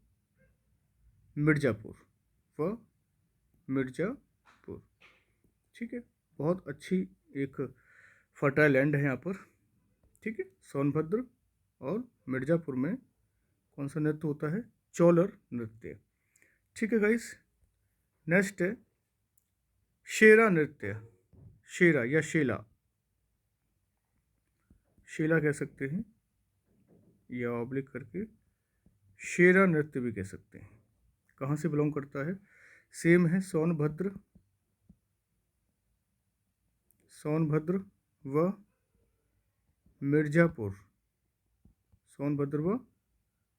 मिर्ज़ापुर व मिर्ज़ापुर, ठीक है। बहुत अच्छी एक फर्टाइल लैंड है यहाँ पर, ठीक है। सोनभद्र और मिर्ज़ापुर में कौन सा नृत्य होता है? चौलर नृत्य, ठीक है गाइस। नेक्स्ट है शेरा नृत्य। शेरा या शेला, शेला कह सकते हैं या ऑब्लिक करके शेरा नृत्य भी कह सकते हैं। कहाँ से बिलोंग करता है? सेम है सोनभद्र व मिर्ज़ापुर, सोनभद्र व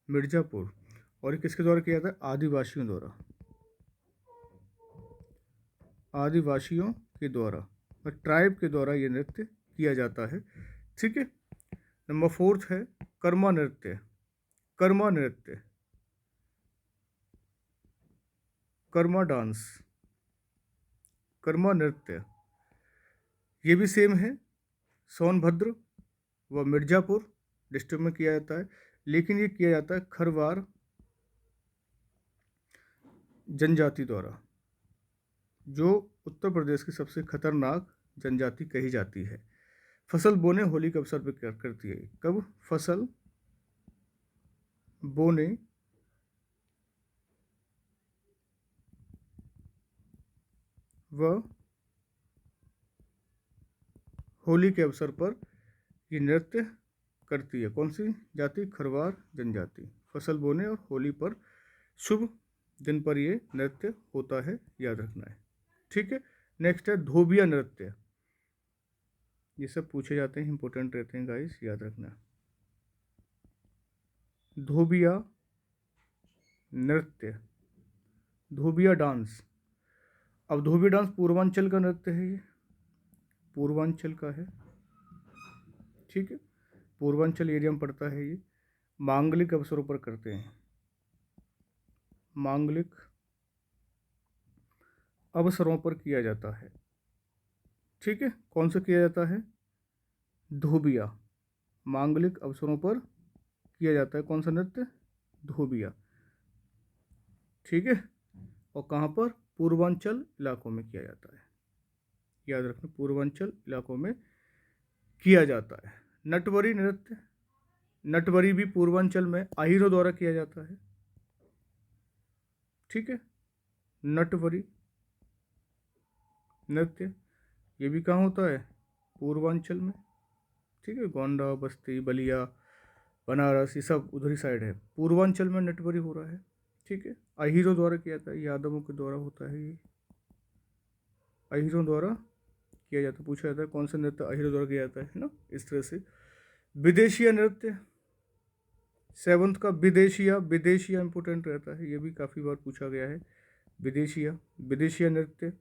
मिर्ज़ापुर। और ये किसके द्वारा किया जाता है? आदिवासियों द्वारा, आदिवासियों के द्वारा और ट्राइब के द्वारा ये नृत्य किया जाता है, ठीक है। नंबर 4 है कर्मा नृत्य। कर्मा नृत्य, कर्मा डांस, कर्मा नृत्य, ये भी सेम है सोनभद्र व मिर्ज़ापुर डिस्ट्रिक्ट में किया जाता है, लेकिन ये किया जाता है खरवार जनजाति द्वारा, जो उत्तर प्रदेश की सबसे खतरनाक जनजाति कही जाती है। फसल बोने होली के अवसर पर क्या करती है? कब? फसल बोने व होली के अवसर पर ये नृत्य करती है। कौन सी जाति? खरवार जनजाति। फसल बोने और होली पर शुभ दिन पर ये नृत्य होता है, याद रखना है, ठीक है। नेक्स्ट है धोबिया नृत्य। ये सब पूछे जाते हैं, इंपॉर्टेंट रहते हैं गाइस, याद रखना। धोबिया नृत्य, धोबिया डांस। अब धोबिया डांस पूर्वांचल का नृत्य है, ये पूर्वांचल का है, ठीक है। पूर्वांचल एरिया में पड़ता है ये। मांगलिक अवसरों पर करते हैं, मांगलिक अवसरों पर किया जाता है, ठीक है। कौन सा किया जाता है? धोबिया। मांगलिक अवसरों पर किया जाता है कौन सा नृत्य? धोबिया, ठीक है। और कहाँ पर? पूर्वांचल इलाकों में किया जाता है, याद रखना, पूर्वांचल इलाकों में किया जाता है। नटवरी नृत्य, नटवरी भी पूर्वांचल में आहिरों द्वारा किया जाता है, ठीक है। नटवरी नृत्य ये भी कहाँ होता है? पूर्वांचल में, ठीक है। गोंडा, बस्ती, बलिया, बनारस, ये सब उधरी साइड है। पूर्वांचल में नटवरी हो रहा है, ठीक है। अहीरों द्वारा किया जाता है, यादवों के द्वारा होता है ये, अहीरों द्वारा किया जाता है। पूछा जाता है कौन सा नृत्य अहीरों द्वारा किया जाता है ना, इस तरह से। विदेशिया नृत्य, 7th का विदेशिया, विदेशिया इंपॉर्टेंट रहता है, ये भी काफ़ी बार पूछा गया है। विदेशिया, विदेशिया नृत्य,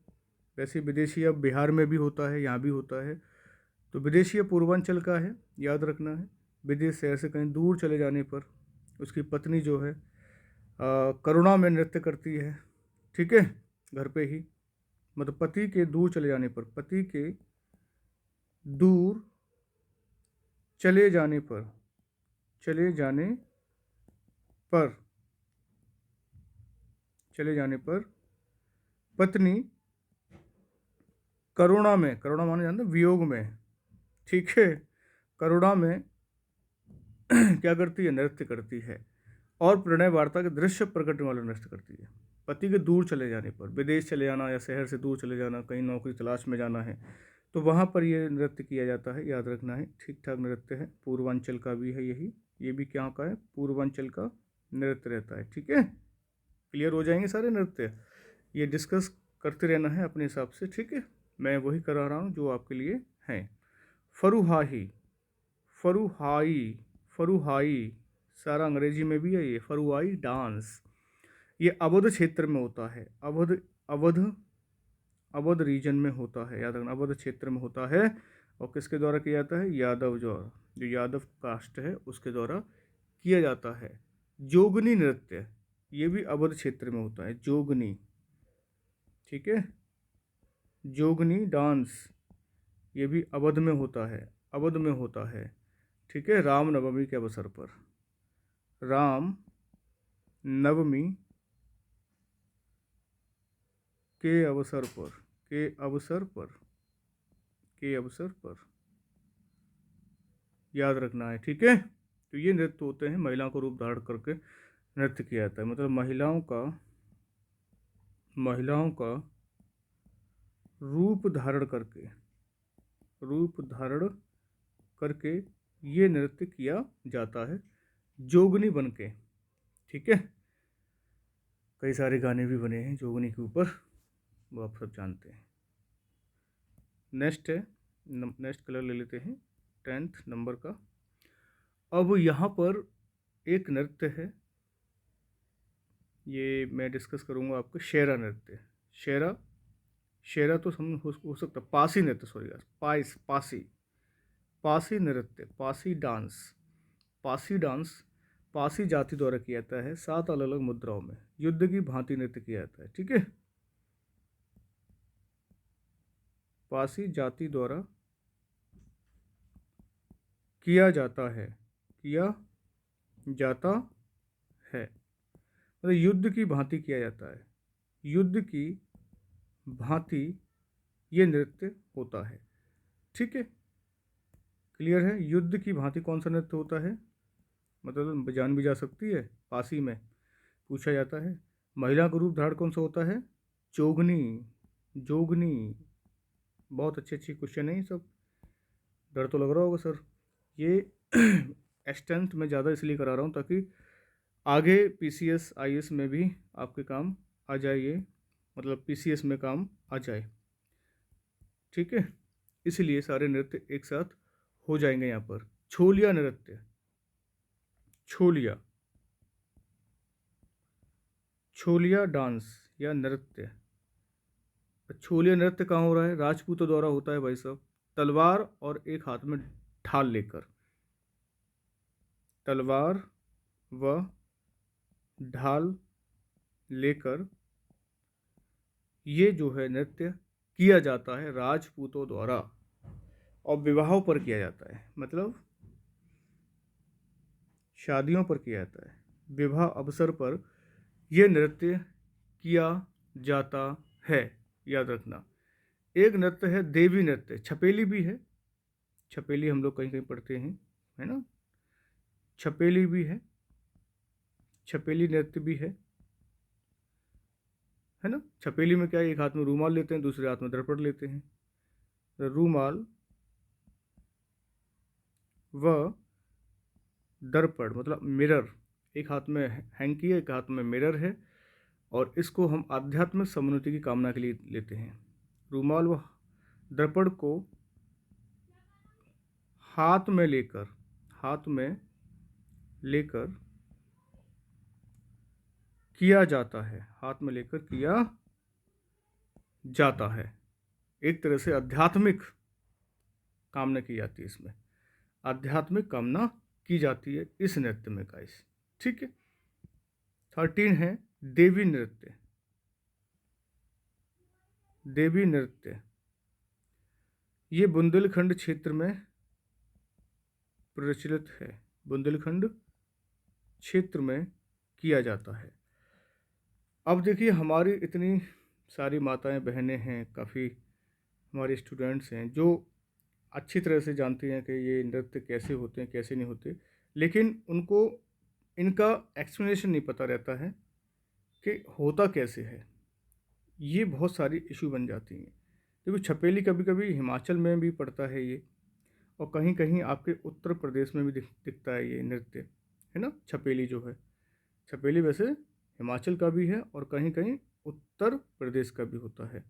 वैसे विदेशिया बिहार में भी होता है, यहाँ भी होता है। तो विदेशिया पूर्वांचल का है, याद रखना है। विदेश शहर से कहीं दूर चले जाने पर उसकी पत्नी जो है करुणा में नृत्य करती है, ठीक है, घर पे ही। मतलब पति के दूर चले जाने पर, पति के दूर चले जाने पर, चले जाने पर, चले जाने पर पत्नी करुणा में, करुणा माने जानते, वियोग में, ठीक है, करुणा में क्या करती है? नृत्य करती है। और प्रणय वार्ता के दृश्य प्रकट वाला नृत्य करती है। पति के दूर चले जाने पर, विदेश चले जाना या शहर से दूर चले जाना, कहीं नौकरी तलाश में जाना है, तो वहाँ पर ये नृत्य किया जाता है, याद रखना है। ठीक ठाक नृत्य है, पूर्वांचल का भी है यही, ये भी क्या का है, पूर्वांचल का नृत्य रहता है। ठीक है, क्लियर हो जाएंगे सारे नृत्य। ये डिस्कस करते रहना है अपने हिसाब से। ठीक है, मैं वही करा रहा हूँ जो आपके लिए हैं। फरुहाही, फरुहाई, फरुहाई सारा अंग्रेजी में भी है ये। फरुहाई डांस ये अवध क्षेत्र में होता है। अवध, अवध, अवध रीजन में होता है, याद रखना, अवध क्षेत्र में होता है। और किसके द्वारा किया जाता है, यादव, जो यादव कास्ट है उसके द्वारा किया जाता है। जोगनी नृत्य ये भी अवध क्षेत्र में होता है, जोगनी। ठीक है, जोगनी डांस ये भी अवध में होता है, अवध में होता है। ठीक है, रामनवमी के अवसर पर, राम नवमी के अवसर पर, के अवसर पर, के अवसर पर याद रखना है। ठीक है, तो ये नृत्य होते हैं, महिलाओं को रूप धारण करके नृत्य किया जाता है। मतलब महिलाओं का रूप धारण करके, रूप धारण करके ये नृत्य किया जाता है, जोगनी बन के। ठीक है, कई सारे गाने भी बने हैं जोगनी के ऊपर, वो आप सब जानते हैं। नेक्स्ट है, नेक्स्ट कलर ले लेते हैं 10th नंबर का। अब यहाँ पर एक नृत्य है, ये मैं डिस्कस करूँगा आपको, शेरा नृत्य। शेरा, शेरा तो हो सकता, पासी नृत्य, सॉरी यार, पासी, पासी नृत्य, पासी डांस, पासी डांस पासी जाति द्वारा किया जाता है 7 अलग अलग मुद्राओं में, युद्ध की भांति नृत्य किया जाता है। ठीक है, पासी जाति द्वारा किया जाता है, किया जाता है, मतलब युद्ध की भांति किया जाता है, युद्ध की भांति ये नृत्य होता है। ठीक है, क्लियर है। युद्ध की भांति कौन सा नृत्य होता है, मतलब जान भी जा सकती है, पासी में पूछा जाता है। महिला का रूप धारण कौन सा होता है, जोगनी, जोगनी। बहुत अच्छे अच्छे क्वेश्चन है ये सब, डर तो लग रहा होगा सर। ये एक्सटेंथ में ज़्यादा इसलिए करा रहा हूँ ताकि आगे पीसीएस आईएएस में भी आपके काम आ जाए, ये मतलब पीसीएस में काम आ जाए। ठीक है, इसलिए सारे नृत्य एक साथ हो जाएंगे यहाँ पर। छोलिया नृत्य, छोलिया, छोलिया डांस या नृत्य। छोलिया नृत्य कहाँ हो रहा है, राजपूतों द्वारा होता है भाई साहब, तलवार और एक हाथ में ढाल लेकर, तलवार व ढाल लेकर ये जो है नृत्य किया जाता है राजपूतों द्वारा, और विवाहों पर किया जाता है, मतलब शादियों पर किया जाता है, विवाह अवसर पर यह नृत्य किया जाता है, याद रखना। एक नृत्य है देवी नृत्य, छपेली भी है, छपेली हम लोग कहीं कहीं पढ़ते हैं, है ना, छपेली भी है, छपेली नृत्य भी है ना। छपेली में क्या है, एक हाथ में रूमाल लेते हैं, दूसरे हाथ में दर्पण लेते हैं, तो रूमाल व दर्पण मतलब मिरर, एक हाथ में हैंग किया, एक हाथ में मिरर है, और इसको हम आध्यात्मिक समुन्नति की कामना के लिए लेते हैं। रूमाल व दर्पण को हाथ में लेकर, हाथ में लेकर किया जाता है, हाथ में लेकर किया जाता है। एक तरह से आध्यात्मिक कामना की जाती है, इसमें आध्यात्मिक कामना की जाती है इस नृत्य में गाइस। ठीक है, 13 है देवी नृत्य, देवी नृत्य ये बुंदेलखंड क्षेत्र में प्रचलित है, बुंदेलखंड क्षेत्र में किया जाता है। अब देखिए, हमारी इतनी सारी माताएं बहनें हैं, काफ़ी हमारे स्टूडेंट्स हैं जो अच्छी तरह से जानती हैं कि ये नृत्य कैसे होते हैं, कैसे नहीं होते, लेकिन उनको इनका एक्सप्लेनेशन नहीं पता रहता है कि होता कैसे है। ये बहुत सारी इशू बन जाती हैं, क्योंकि छपेली कभी कभी हिमाचल में भी पड़ता है ये, और कहीं कहीं आपके उत्तर प्रदेश में भी दिखता है ये नृत्य, है ना। छपेली जो है, छपेली वैसे हिमाचल का भी है और कहीं कहीं उत्तर प्रदेश का भी होता है।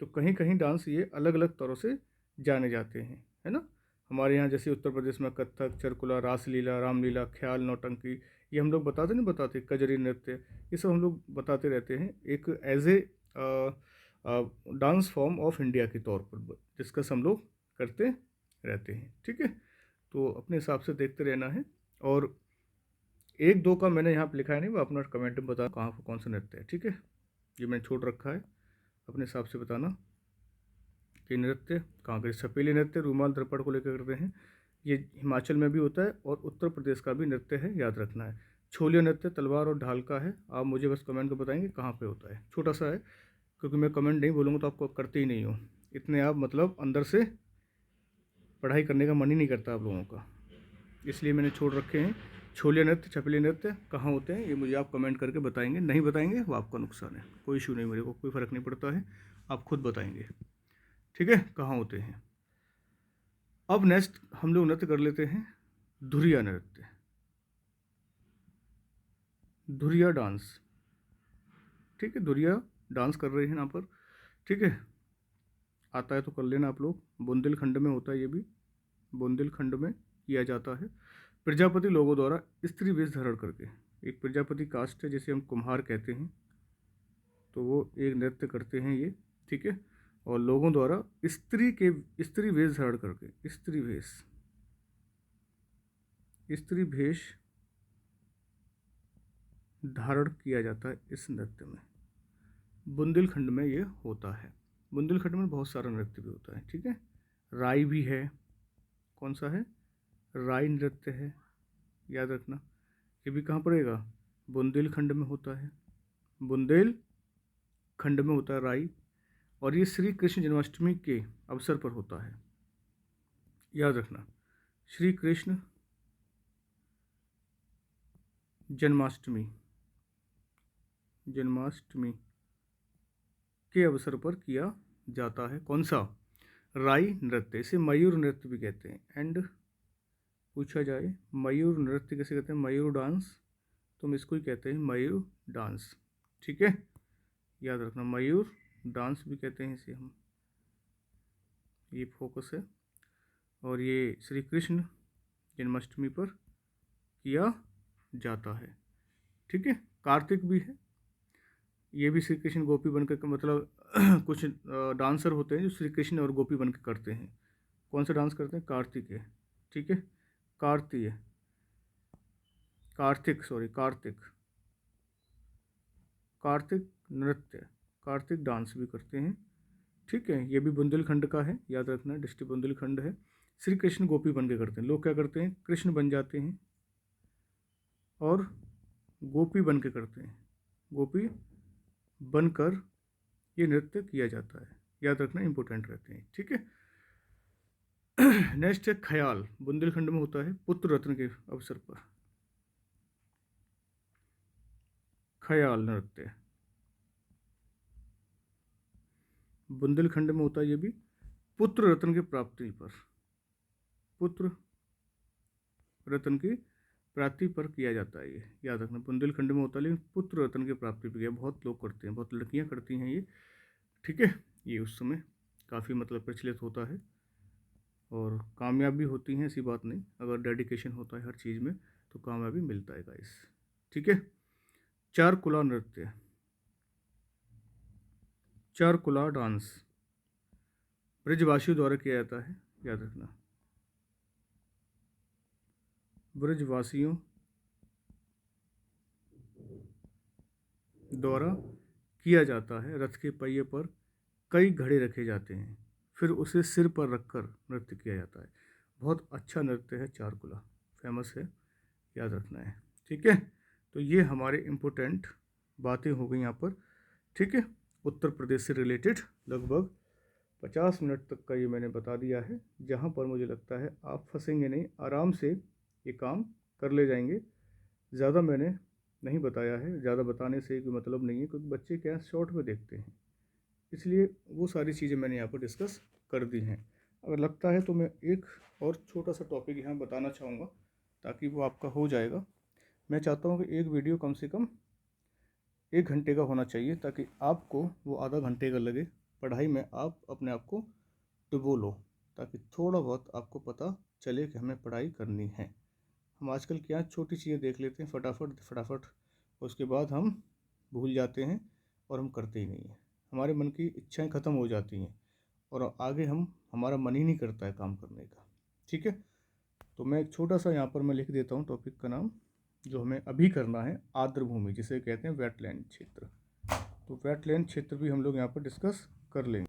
तो कहीं कहीं डांस ये अलग अलग तरह से जाने जाते हैं, है ना। हमारे यहाँ जैसे उत्तर प्रदेश में कथक, चरकुला, रासलीला, रामलीला, ख्याल, नौटंकी, ये हम लोग बताते कजरी नृत्य, ये सब हम लोग बताते रहते हैं एक as a dance form of India के तौर पर डिस्कस हम लोग करते रहते हैं, ठीक है। तो अपने हिसाब से देखते रहना है। और एक दो का मैंने यहाँ पे लिखा है नहीं, वो अपना कमेंट में बता कहाँ पर कौन सा नृत्य है, ठीक है। ये मैंने छोड़ रखा है, अपने हिसाब से बताना कि नृत्य कहाँ के। छपेली नृत्य रूमाल द्रपड़ को लेकर करते हैं, ये हिमाचल में भी होता है और उत्तर प्रदेश का भी नृत्य है, याद रखना है। छोलिया नृत्य तलवार और ढाल का है। आप मुझे बस कमेंट में बताएंगे कहाँ पे होता है, छोटा सा है, क्योंकि मैं कमेंट नहीं बोलूँगा तो आपको करते ही नहीं हो इतने, आप मतलब अंदर से पढ़ाई करने का मन ही नहीं करता आप लोगों का, इसलिए मैंने छोड़ रखे हैं। छोलिया नृत्य, छपेली नृत्य कहाँ होते हैं ये मुझे आप कमेंट करके बताएंगे, नहीं बताएंगे वो आपका नुकसान है, कोई इशू नहीं, मेरे को कोई फ़र्क नहीं पड़ता है, आप खुद बताएंगे, ठीक है, कहाँ होते हैं। अब नेक्स्ट हम लोग नृत्य कर लेते हैं धुरिया नृत्य, धुरिया डांस, ठीक है। धुरिया डांस कर रहे हैं यहाँ पर, ठीक है। आता है तो कर लेना आप लोग। बुंदेलखंड में होता है ये भी, बुंदेलखंड में किया जाता है। प्रजापति लोगों द्वारा स्त्री वेश धारण करके, एक प्रजापति कास्ट है जिसे हम कुम्हार कहते हैं, तो वो एक नृत्य करते हैं ये, ठीक है। और लोगों द्वारा स्त्री वेश धारण करके, स्त्री वेश धारण किया जाता है इस नृत्य में, बुंदेलखंड में ये होता है। बुंदेलखंड में बहुत सारा नृत्य भी होता है, ठीक है। राई भी है, कौन सा है, राई नृत्य है, याद रखना। ये भी कहाँ पड़ेगा, बुंदेलखंड में होता है, बुंदेलखंड में होता है राई। और ये श्री कृष्ण जन्माष्टमी के अवसर पर होता है, याद रखना। श्री कृष्ण जन्माष्टमी के अवसर पर किया जाता है, कौन सा, राई नृत्य। इसे मयूर नृत्य भी कहते हैं। एंड पूछा जाए मयूर नृत्य कैसे कहते हैं, मयूर डांस, तो हम इसको ही कहते हैं मयूर डांस, ठीक है, याद रखना। मयूर डांस भी कहते हैं इसे हम, ये फोकस है। और ये श्री कृष्ण जन्माष्टमी पर किया जाता है, ठीक है। कार्तिक भी है, ये भी श्री कृष्ण गोपी बनकर, मतलब कुछ डांसर होते हैं जो श्री कृष्ण और गोपी बनकर करते हैं। कौन सा डांस करते हैं, कार्तिक है, ठीक है। कार्तिक नृत्य, कार्तिक डांस भी करते हैं, ठीक है। ये भी बुंदेलखंड का है, याद रखना, डिस्ट्रिक्ट बुंदेलखंड है। श्री कृष्ण गोपी बन के करते हैं, लोग क्या करते हैं, कृष्ण बन जाते हैं और गोपी बन के करते हैं, गोपी बनकर ये नृत्य किया जाता है, याद रखना, इंपॉर्टेंट रहते हैं, ठीक है। नेक्स्ट है ख्याल, बुंदेलखंड में होता है पुत्र रत्न के अवसर पर, ख्याल नृत्य बुंदेलखंड में होता है, ये भी पुत्र रत्न की प्राप्ति पर, पुत्र रत्न की प्राप्ति पर किया जाता है, ये याद रखना। बुंदेलखंड में होता है लेकिन पुत्र रत्न की प्राप्ति पर बहुत लोग करते हैं, बहुत लड़कियां करती हैं ये, ठीक है। ये उस समय काफ़ी मतलब प्रचलित होता है और कामयाब भी होती हैं, ऐसी बात नहीं, अगर डेडिकेशन होता है हर चीज़ में तो कामयाबी मिलता है गाइस, ठीक है। चारकुला नृत्य, चारकुला डांस ब्रजवासियों द्वारा किया जाता है, याद रखना, ब्रजवासियों द्वारा किया जाता है। रथ के पहिए पर कई घड़े रखे जाते हैं, फिर उसे सिर पर रखकर नृत्य किया जाता है। बहुत अच्छा नृत्य है चारकुला, फेमस है, याद रखना है, ठीक है। तो ये हमारे इम्पोर्टेंट बातें हो गई यहाँ पर, ठीक है। उत्तर प्रदेश से रिलेटेड लगभग 50 मिनट तक का ये मैंने बता दिया है, जहाँ पर मुझे लगता है आप फंसेंगे नहीं, आराम से ये काम कर ले जाएंगे। ज़्यादा मैंने नहीं बताया है, ज़्यादा बताने से कोई मतलब नहीं है, क्योंकि बच्चे क्या शॉर्ट में देखते हैं, इसलिए वो सारी चीज़ें मैंने यहाँ पर डिस्कस कर दी हैं। अगर लगता है तो मैं एक और छोटा सा टॉपिक यहाँ बताना चाहूँगा ताकि वो आपका हो जाएगा। मैं चाहता हूँ कि एक वीडियो कम से कम 1 घंटे का होना चाहिए ताकि आपको वो आधा घंटे का लगे। पढ़ाई में आप अपने आप को डुबो लो ताकि थोड़ा बहुत आपको पता चले कि हमें पढ़ाई करनी है। हम आजकल क्या छोटी चीज़ें देख लेते हैं फटाफट फटाफट, उसके बाद हम भूल जाते हैं और हम करते ही नहीं हैं। हमारे मन की इच्छाएं ख़त्म हो जाती हैं और आगे हमारा मन ही नहीं करता है काम करने का। ठीक है, तो मैं एक छोटा सा यहाँ पर मैं लिख देता हूँ टॉपिक का नाम, जो हमें अभी करना है, आर्द्र भूमि जिसे कहते हैं वेटलैंड क्षेत्र। तो वेटलैंड क्षेत्र भी हम लोग यहाँ पर डिस्कस कर लेंगे।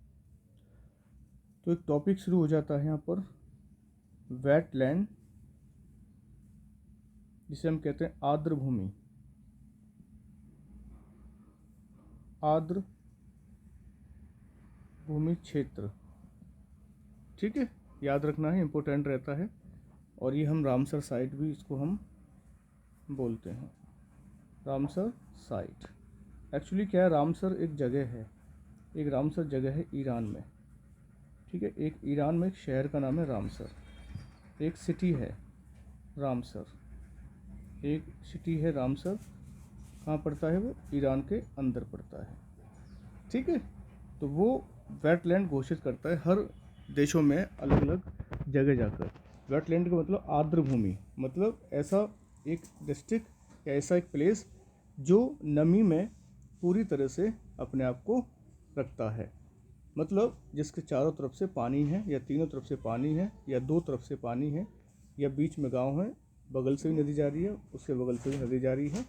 तो एक टॉपिक शुरू हो जाता है यहाँ पर, वेटलैंड, जिसे हम कहते हैं आर्द्र भूमि। आर्द्र भूमि क्षेत्र, ठीक है, याद रखना है, इम्पोर्टेंट रहता है। और ये हम रामसर साइट भी इसको हम बोलते हैं, रामसर साइट। एक्चुअली क्या है, रामसर एक जगह है, एक रामसर जगह है ईरान में। ठीक है, एक ईरान में एक शहर का नाम है रामसर, एक सिटी है रामसर, एक सिटी है रामसर। कहाँ पड़ता है वो? ईरान के अंदर पड़ता है। ठीक है, तो वो वेटलैंड घोषित करता है हर देशों में अलग अलग जगह जाकर। वेटलैंड का मतलब आर्द्र भूमि, मतलब ऐसा एक डिस्ट्रिक्ट या ऐसा एक प्लेस जो नमी में पूरी तरह से अपने आप को रखता है। मतलब जिसके चारों तरफ से पानी है, या तीनों तरफ से पानी है, या दो तरफ से पानी है, या बीच में गांव है, बगल से भी नदी जा रही है, उसके बगल से भी नदी जा रही है,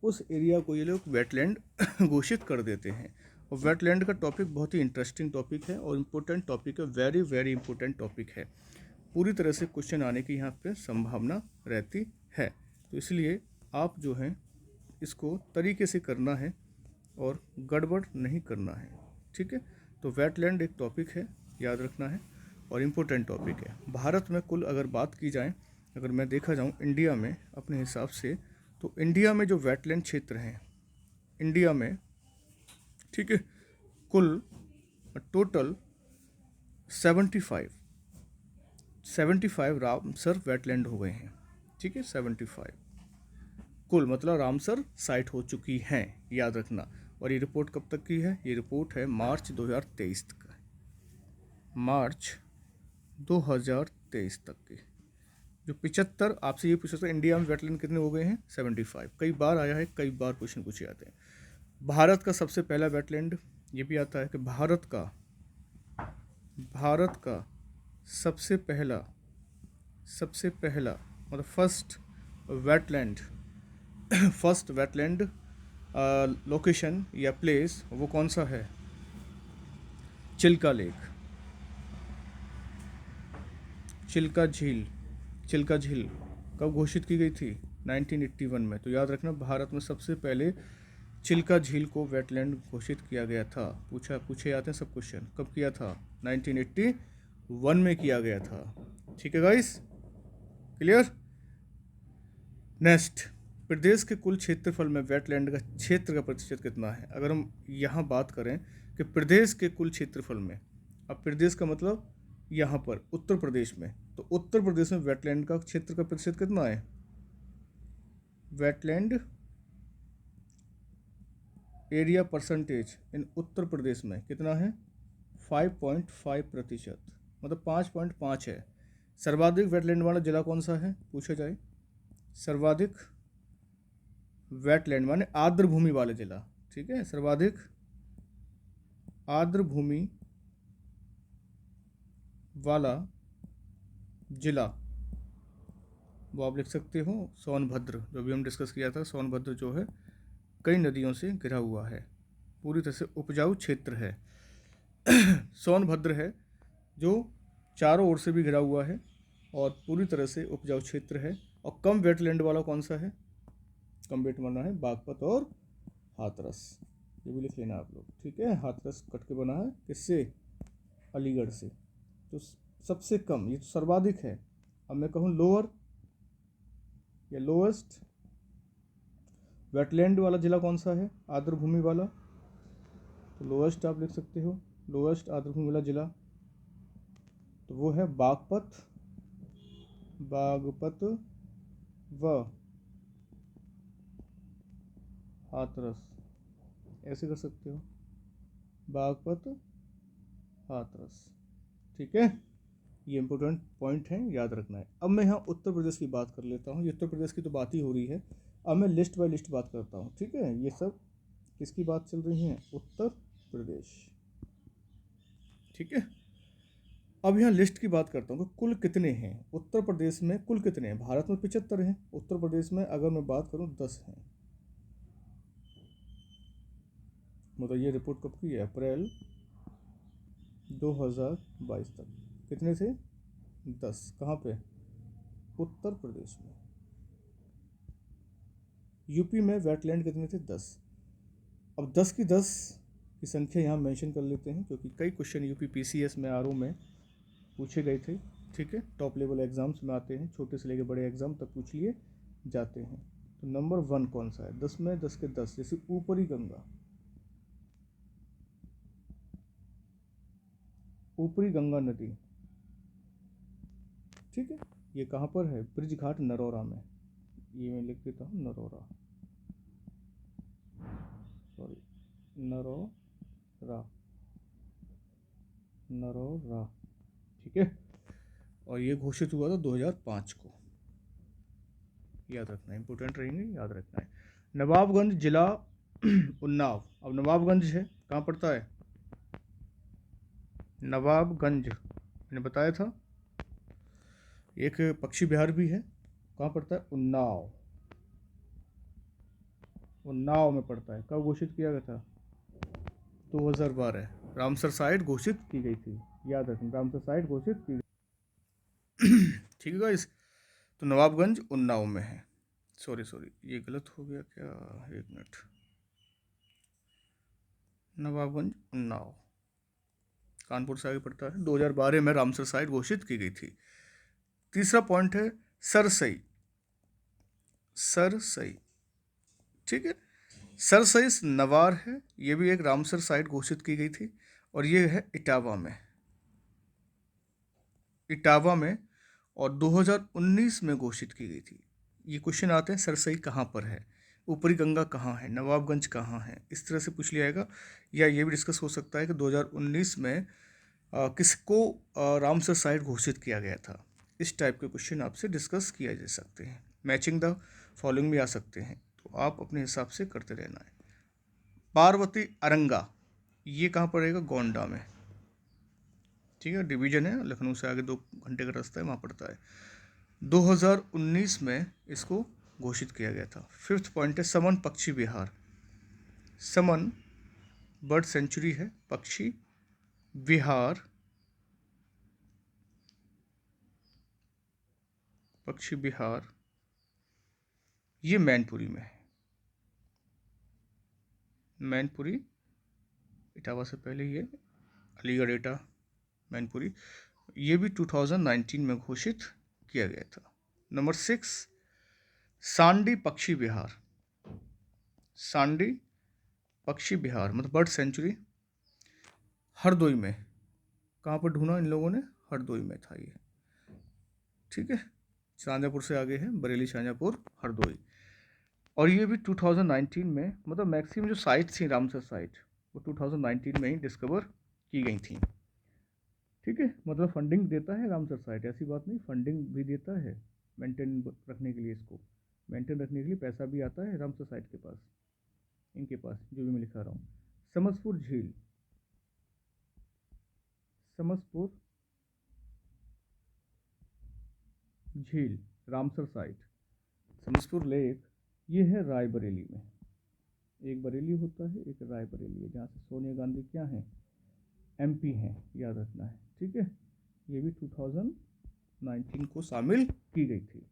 उस एरिया को ये लोग वेटलैंड घोषित कर देते हैं। और वेटलैंड का टॉपिक बहुत ही इंटरेस्टिंग टॉपिक है और इम्पोर्टेंट टॉपिक है, वेरी वेरी इंपॉर्टेंट टॉपिक है। पूरी तरह से क्वेश्चन आने की यहाँ पे संभावना रहती है। तो इसलिए आप जो हैं इसको तरीके से करना है और गड़बड़ नहीं करना है। ठीक है, तो वेटलैंड एक टॉपिक है, याद रखना है, और इम्पोर्टेंट टॉपिक है। भारत में कुल अगर बात की जाए, अगर मैं देखा जाऊँ इंडिया में अपने हिसाब से, तो इंडिया में जो वेटलैंड क्षेत्र हैं इंडिया में, ठीक है, कुल टोटल 75 रामसर वेटलैंड हो गए हैं। ठीक है, 75 कुल, मतलब रामसर साइट हो चुकी हैं, याद रखना। और ये रिपोर्ट कब तक की है? ये रिपोर्ट है मार्च 2023 तक, मार्च 2023 तक की। जो 75, आपसे ये पूछा था इंडिया में वेटलैंड कितने हो गए हैं? 75। कई बार आया है, कई बार क्वेश्चन पूछे जाते हैं। भारत का सबसे पहला वेटलैंड, ये भी आता है कि भारत का सबसे पहला मतलब फर्स्ट वेटलैंड लोकेशन या प्लेस वो कौन सा है? चिल्का लेक, चिल्का झील कब घोषित की गई थी? 1981 में। तो याद रखना, भारत में सबसे पहले चिल्का झील को वेटलैंड घोषित किया गया था। पूछे जाते हैं सब क्वेश्चन, कब किया था? 1981 में किया गया था। ठीक है गाइस, क्लियर? नेक्स्ट, प्रदेश के कुल क्षेत्रफल में वेटलैंड का क्षेत्र का प्रतिशत कितना है? अगर हम यहाँ बात करें कि प्रदेश के कुल क्षेत्रफल में, अब प्रदेश का मतलब यहाँ पर उत्तर प्रदेश में, तो उत्तर प्रदेश में वेटलैंड का क्षेत्र का प्रतिशत कितना है? Wetland area percentage in Uttar Pradesh में कितना है? 5.5%, मतलब 5.5 है। सर्वाधिक वेटलैंड वाला जिला कौन सा है पूछा जाए? सर्वाधिक वेटलैंड माने आर्द्र भूमि वाला जिला, ठीक है, सर्वाधिक आर्द्र भूमि वाला जिला, वो आप लिख सकते हो सोनभद्र। जो भी हम डिस्कस किया था, सोनभद्र जो है कई नदियों से घिरा हुआ है, पूरी तरह से उपजाऊ क्षेत्र है। सोनभद्र है जो चारों ओर से भी घिरा हुआ है और पूरी तरह से उपजाऊ क्षेत्र है। और कम वेटलैंड वाला कौन सा है? कम वेट बना है बागपत और हाथरस, ये भी लिख लेना आप लोग। ठीक है, हाथरस कट के बना है किससे? अलीगढ़ से। तो सबसे कम, ये तो सर्वाधिक है। अब मैं कहूँ लोअर या लोएस्ट वेटलैंड वाला जिला कौन सा है आर्द्र भूमि वाला? तो लोएस्ट आप लिख सकते हो, लोएस्ट आर्द्र भूमि वाला जिला। तो तो वो है बागपत, बागपत व हाथरस, ऐसे कर सकते हो, बागपत हाथरस। ठीक है, ये इंपॉर्टेंट पॉइंट है, याद रखना है। अब मैं यहाँ उत्तर प्रदेश की बात कर लेता हूँ, ये उत्तर प्रदेश की तो बात ही हो रही है, अब मैं लिस्ट बाय लिस्ट बात करता हूँ। ठीक है, ये सब किसकी बात चल रही है, उत्तर प्रदेश। ठीक है, अब यहाँ लिस्ट की बात करता हूँ कि कुल कितने हैं उत्तर प्रदेश में, कुल कितने हैं। भारत में 75 हैं, उत्तर प्रदेश में अगर मैं बात करूँ 10 हैं। मतलब ये रिपोर्ट कब की है, अप्रैल 2022 तक। कितने थे, 10। कहाँ पे, उत्तर प्रदेश में। यूपी में वेटलैंड कितने थे, 10। अब 10 की 10 की संख्या यहाँ मेंशन कर लेते हैं, क्योंकि कई क्वेश्चन यूपी पीसीएस में आरओ में पूछे गए थे। ठीक है, टॉप लेवल एग्जाम्स में आते हैं, छोटे से लेकर बड़े एग्जाम तक पूछ लिए जाते हैं। तो नंबर 1 कौन सा है 10 में, 10 के 10, जैसे ऊपरी गंगा, ऊपरी गंगा नदी। ठीक है, ये कहाँ पर है, ब्रिज घाट नरोरा में। ये मैं लिख देता हूँ, नरोरा, सॉरी, नरोरा, नरोरा। ठीक है, और ये घोषित हुआ था 2005 को, याद रखना है, इंपॉर्टेंट रहेंगे, याद रखना है। नवाबगंज जिला उन्नाव। अब नवाबगंज है, कहाँ पड़ता है, नवाबगंज मैंने बताया था, एक पक्षी विहार भी है, कहाँ पड़ता है, उन्नाव, उन्नाव में पड़ता है। कब घोषित किया गया था, 2012, रामसर साइट घोषित की गई थी, याद रखें, रामसर साइट घोषित की गई। ठीक है गाइस, तो नवाबगंज उन्नाव में है। सॉरी सॉरी, ये गलत हो गया क्या, एक मिनट, नवाबगंज उन्नाव कानपुर से आगे पड़ता है, 2012 में रामसर साइट घोषित की गई थी। तीसरा पॉइंट है सरसई, सरसई। ठीक है, सरसई नवार है, ये भी एक रामसर साइट घोषित की गई थी, और ये है इटावा में, इटावा में, और 2019 में घोषित की गई थी। ये क्वेश्चन आते हैं, सरसई कहाँ पर है, ऊपरी गंगा कहाँ है, नवाबगंज कहाँ है, इस तरह से पूछ लिया जाएगा। या ये भी डिस्कस हो सकता है कि 2019 में किसको रामसर साइट घोषित किया गया था। इस टाइप के क्वेश्चन आपसे डिस्कस किया जा सकते हैं। मैचिंग द फॉलोइंग भी आ सकते हैं, तो आप अपने हिसाब से करते रहना है। पार्वती अरंगा, ये कहाँ पड़ेगा, गोंडा में। ठीक है, डिवीजन है, लखनऊ से आगे 2 घंटे का रास्ता है, वहाँ पड़ता है। 2019 में इसको घोषित किया गया था। फिफ्थ पॉइंट है समन पक्षी विहार, समन बर्ड सेंचुरी है, पक्षी विहार, पक्षी विहार, ये मैनपुरी में है, मैनपुरी, इटावा से पहले ये अलीगढ़ एटा मैनपुरी, ये भी 2019 में घोषित किया गया था। नंबर 6 सांडी पक्षी विहार, सांडी पक्षी विहार मतलब बर्ड सेंचुरी, हरदोई में। कहाँ पर ढूंढा इन लोगों ने, हरदोई में था ये। ठीक है, शाहजहाँपुर से आगे है, बरेली, शाहजहाँपुर, हरदोई। और ये भी 2019 में, मतलब मैक्सिमम जो साइट थी रामसर साइट, वो 2019 में ही डिस्कवर की गई थी। ठीक है, मतलब फंडिंग देता है रामसर साइट, ऐसी बात नहीं, फंडिंग भी देता है मेंटेन रखने के लिए, इसको मेंटेन रखने के लिए पैसा भी आता है रामसर साइट के पास, इनके पास, जो भी मैं लिखा रहा हूँ। समसपुर झील, समसपुर झील, रामसर साइट, समसपुर लेक, ये है रायबरेली में। एक बरेली होता है, एक रायबरेली है, जहाँ से सोनिया गांधी क्या हैं, एमपी हैं, याद रखना है। ठीक है, ये भी 2019 को शामिल की गई थी।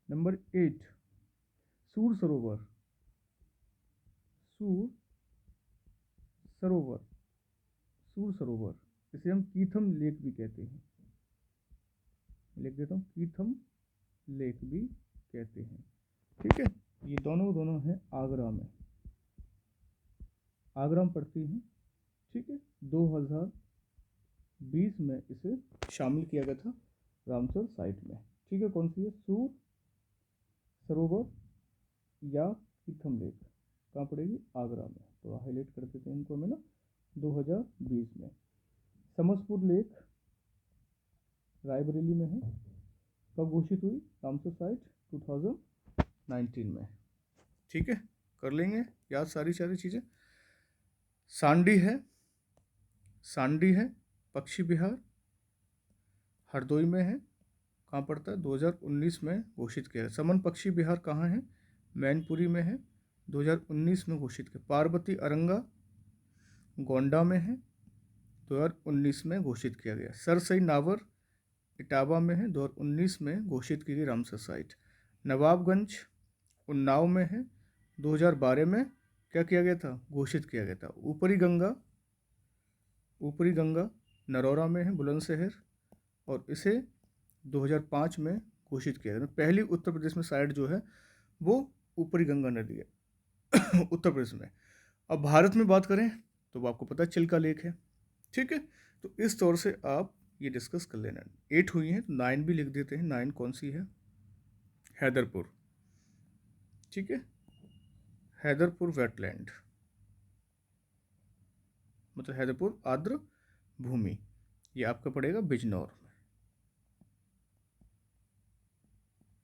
नंबर 8 सूर सरोवर, सूर सरोवर, सूर सरोवर, इसे हम कीथम लेक भी कहते हैं, लिख देता हूँ, कीथम लेक भी कहते हैं। ठीक है, ये दोनों हैं आगरा में, आगरा में पड़ती हैं। ठीक है, 2000 2020 में इसे शामिल किया गया था रामसर साइट में। ठीक है, कौन सी है? सूर सरोवर या कीथम लेक कहाँ पड़ेगी? आगरा में। तो हाईलाइट कर देते हैं इनको हमें ना 2020 में। समसपुर लेक रायबरेली में है। कब घोषित हुई रामसर साइट? 2019 में। ठीक है, कर लेंगे याद सारी चीज़ें। सांडी है पक्षी विहार, हरदोई में है। कहाँ पड़ता है? 2019 में घोषित किया है। समन पक्षी विहार कहाँ है? मैनपुरी में है, 2019 में घोषित किया। पार्वती अरंगा गोंडा में है, 2019 में घोषित किया गया। सरसई नावर इटावा में है, 2019 में घोषित की गई रामसर साइट। नवाबगंज उन्नाव में है, 2012 में क्या किया गया था? घोषित किया गया था। ऊपरी गंगा नरौरा में है, बुलंदशहर, और इसे 2005 में घोषित किया गया। पहली उत्तर प्रदेश में साइट जो है वो ऊपरी गंगा नदी है उत्तर प्रदेश में। अब भारत में बात करें तो वो आपको पता है चिल्का लेक है। ठीक है, तो इस तौर से आप ये डिस्कस कर लेना। 8 हुई हैं तो 9 भी लिख देते हैं। 9 कौन सी है? हैदरपुर। ठीक है, हैदरपुर वेटलैंड, मतलब हैदरपुर आर्द्र भूमि, ये आपका पड़ेगा बिजनौर में।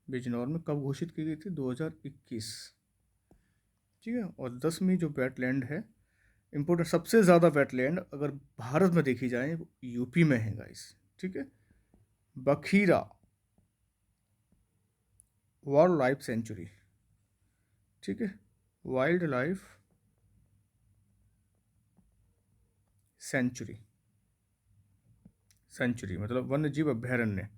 बिजनौर में कब घोषित की गई थी? 2021। ठीक है, और 10वीं जो वेटलैंड है इम्पोर्टेंट, सबसे ज़्यादा वेटलैंड अगर भारत में देखी जाए यूपी में है गाइस। ठीक है, बखीरा वाइल्ड लाइफ सेंचुरी। ठीक है, वाइल्ड लाइफ सेंचुरी मतलब वन्य जीव अभ्यारण्य,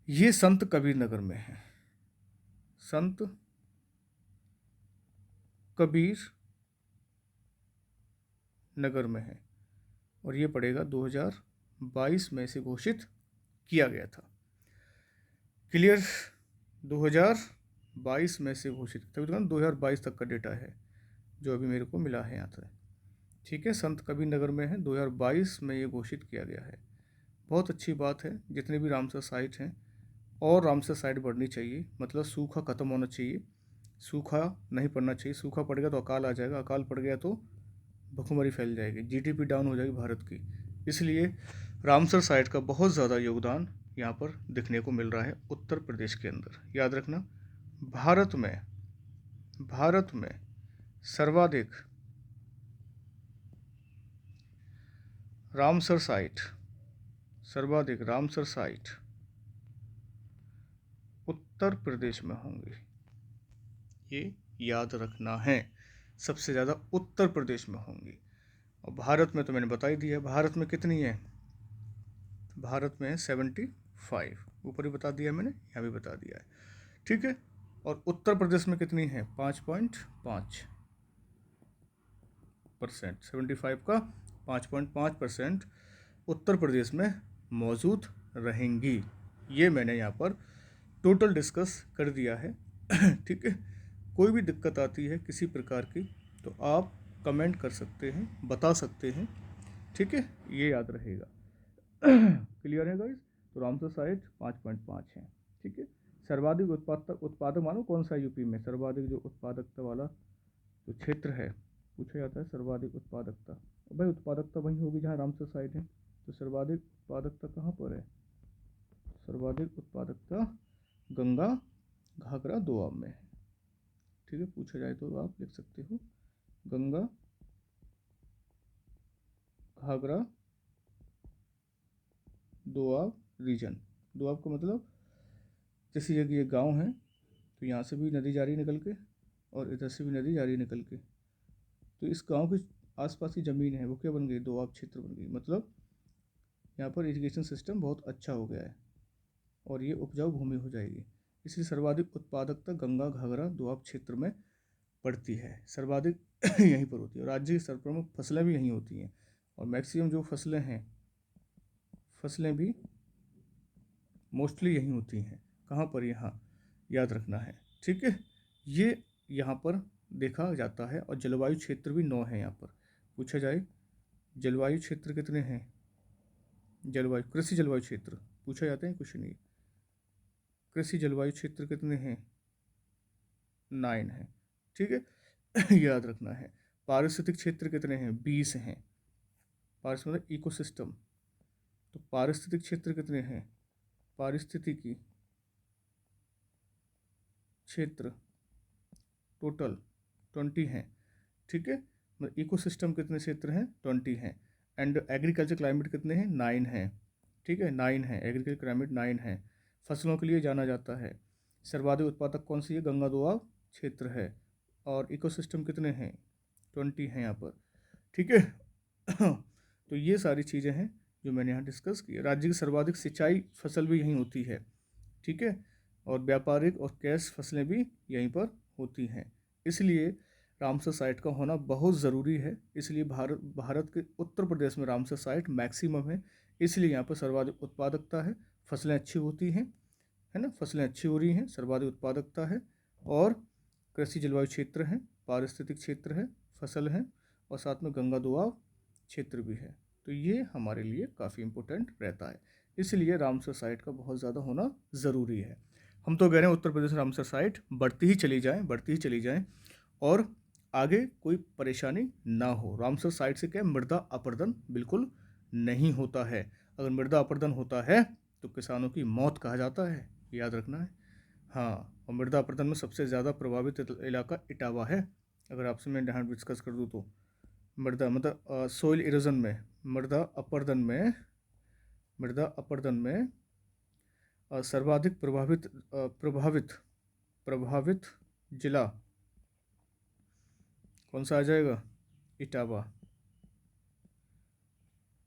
ये संत कबीर नगर में है। संत कबीर नगर में है, और ये पड़ेगा 2022 में से घोषित किया गया था। क्लियर? 2022 में से घोषित, तभी तो 2022 तक का डेटा है जो अभी मेरे को मिला है यहाँ से। ठीक है, संत कबीर नगर में है, 2022 में ये घोषित किया गया है। बहुत अच्छी बात है। जितने भी रामसर साइट हैं और रामसर साइट बढ़नी चाहिए, मतलब सूखा ख़त्म होना चाहिए। सूखा नहीं पड़ना चाहिए। सूखा पड़ गया तो अकाल आ जाएगा, अकाल पड़ गया तो भुखमरी फैल जाएगी, जीडीपी डाउन हो जाएगी भारत की। इसलिए रामसर साइट का बहुत ज़्यादा योगदान यहाँ पर देखने को मिल रहा है उत्तर प्रदेश के अंदर। याद रखना, भारत में सर्वाधिक रामसर साइट उत्तर प्रदेश में होंगी, ये याद रखना है। सबसे ज़्यादा उत्तर प्रदेश में होंगी। और भारत में तो मैंने बता ही दिया, भारत में कितनी है? भारत में है 75, ऊपर ही बता दिया मैंने, यहाँ भी बता दिया है। ठीक है, और उत्तर प्रदेश में कितनी है? 5.5%। 75 का 5.5% उत्तर प्रदेश में मौजूद रहेंगी। ये मैंने यहाँ पर टोटल डिस्कस कर दिया है। ठीक है, कोई भी दिक्कत आती है किसी प्रकार की तो आप कमेंट कर सकते हैं, बता सकते हैं। ठीक है, ये याद रहेगा। क्लियर है गाइस? तो रामसर साइट 5.5 है। ठीक है, सर्वाधिक उत्पादक मानो कौन सा यूपी में? सर्वाधिक जो उत्पादकता वाला जो क्षेत्र है पूछा जाता है, सर्वाधिक उत्पादकता। भाई उत्पादकता वहीं होगी जहाँ रामसर साइट है, तो सर्वाधिक उत्पादकता कहाँ पर है? सर्वाधिक उत्पादकता गंगा घाघरा दोआब में है। ठीक है, पूछा जाए तो आप लिख सकते हो गंगा घाघरा दोआब रीजन। दोआब का मतलब जैसे ये गांव है तो यहाँ से भी नदी जा रही है निकल के, और इधर से भी नदी जा रही है निकल के, तो इस गांव के आसपास की ज़मीन है वो क्या बन गई? दोआब क्षेत्र बन गई। मतलब यहाँ पर इरिगेशन सिस्टम बहुत अच्छा हो गया है और ये उपजाऊ भूमि हो जाएगी। इसलिए सर्वाधिक उत्पादकता गंगा घाघरा दोआब क्षेत्र में पड़ती है, सर्वाधिक यहीं पर होती है। और राज्य की सर्वप्रमुख फसलें भी यहीं होती हैं, और मैक्सिमम जो फसलें भी मोस्टली यहीं होती हैं। कहाँ पर? यहाँ याद रखना है। ठीक है, ये यहाँ पर देखा जाता है। और जलवायु क्षेत्र भी 9 है। यहाँ पर पूछा जाए जलवायु क्षेत्र कितने हैं जलवायु, कृषि जलवायु क्षेत्र पूछा जाता है कुछ नहीं। कृषि जलवायु क्षेत्र कितने हैं? 9 हैं, ठीक है। याद रखना है। पारिस्थितिक क्षेत्र कितने हैं? 20 हैं। पारिस्थितिक मतलब इकोसिस्टम, तो पारिस्थितिक क्षेत्र कितने हैं? पारिस्थितिकी क्षेत्र टोटल 20 हैं, ठीक है। मतलब इकोसिस्टम कितने क्षेत्र हैं? 20 हैं। एंड एग्रीकल्चर क्लाइमेट कितने हैं? 9 हैं, ठीक है, 9 हैं। एग्रीकल्चर क्लाइमेट 9 है। फसलों के लिए जाना जाता है। सर्वाधिक उत्पादक कौन सी है? गंगा दोआब क्षेत्र है। और इकोसिस्टम कितने हैं? 20 हैं यहाँ पर, ठीक है। तो ये सारी चीज़ें हैं जो मैंने यहाँ डिस्कस की। राज्य की सर्वाधिक सिंचाई फसल भी यहीं होती है, ठीक है। और व्यापारिक और कैश फसलें भी यहीं पर होती हैं। इसलिए रामसर साइट का होना बहुत ज़रूरी है। इसलिए भारत के उत्तर प्रदेश में रामसर साइट मैक्सिमम है। इसलिए यहाँ पर सर्वाधिक उत्पादकता है, फसलें अच्छी होती हैं, है ना, फसलें अच्छी हो रही हैं, सर्वाधिक उत्पादकता है। और कृषि जलवायु क्षेत्र है, पारिस्थितिक क्षेत्र है, फसल है, और साथ में गंगा दोआब क्षेत्र भी है। तो ये हमारे लिए काफ़ी इम्पोर्टेंट रहता है। इसलिए रामसर साइट का बहुत ज़्यादा होना ज़रूरी है। हम तो कह रहे हैं उत्तर प्रदेश रामसर साइट बढ़ती ही चली जाए, बढ़ती ही चली जाए, और आगे कोई परेशानी ना हो। रामसर साइट से क्या मृदा अपरदन बिल्कुल नहीं होता है। अगर मृदा अपरदन होता है तो किसानों की मौत कहा जाता है, याद रखना है। हाँ, और मृदा अपरदन में सबसे ज़्यादा प्रभावित इलाका इटावा है। अगर आपसे मैं यहाँ डिस्कस कर दूँ तो मृदा मतलब सोइल इरोजन में, मृदा अपरदन में सर्वाधिक प्रभावित जिला कौन सा आ जाएगा? इटावा,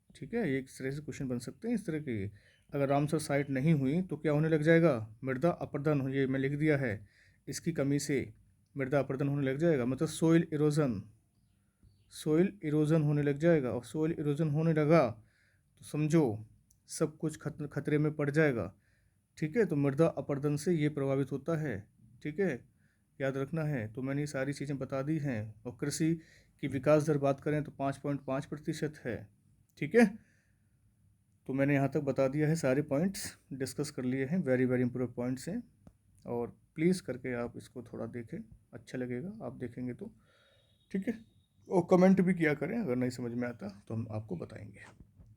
ठीक है। एक तरह से क्वेश्चन बन सकते हैं इस तरह के। अगर रामसर साइट नहीं हुई तो क्या होने लग जाएगा? मृदा अपरदन, ये मैं लिख दिया है, इसकी कमी से मृदा अपरदन होने लग जाएगा। मतलब सोइल इरोजन होने लग जाएगा। और सोइल इरोजन होने लगा तो समझो सब कुछ खतरे में पड़ जाएगा, ठीक है। तो मृदा अपरदन से ये प्रभावित होता है, ठीक है, याद रखना है। तो मैंने ये सारी चीज़ें बता दी हैं। और कृषि की विकास दर बात करें तो 5.5% है, ठीक है। तो मैंने यहाँ तक बता दिया है, सारे पॉइंट्स डिस्कस कर लिए हैं, वेरी वेरी इंपॉर्टेंट पॉइंट्स हैं। और प्लीज़ करके आप इसको थोड़ा देखें, अच्छा लगेगा आप देखेंगे तो, ठीक है। और कमेंट भी किया करें, अगर नहीं समझ में आता तो हम आपको बताएंगे।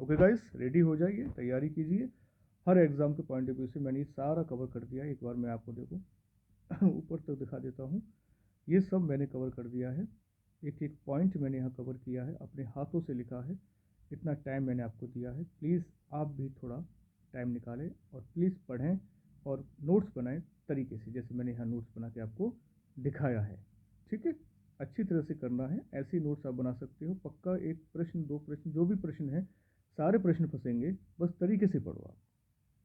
ओके गाइस, रेडी हो जाइए, तैयारी कीजिए। हर एग्ज़ाम के पॉइंट ऑफ व्यू से मैंने ये सारा कवर कर दिया है। एक बार मैं आपको देखो ऊपर तक दिखा देता हूँ। ये सब मैंने कवर कर दिया है। एक एक पॉइंट मैंने यहाँ कवर किया है, अपने हाथों से लिखा है। इतना टाइम मैंने आपको दिया है। प्लीज़ आप भी थोड़ा टाइम निकालें और प्लीज़ पढ़ें और नोट्स बनाएं तरीके से, जैसे मैंने यहाँ नोट्स बना के आपको दिखाया है, ठीक है। अच्छी तरह से करना है, ऐसी नोट्स आप बना सकते हो। पक्का एक प्रश्न, दो प्रश्न, जो भी प्रश्न है, सारे प्रश्न फंसेंगे, बस तरीके से पढ़ो आप,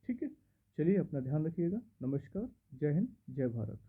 ठीक है। चलिए, अपना ध्यान रखिएगा। नमस्कार, जय हिंद, जय भारत।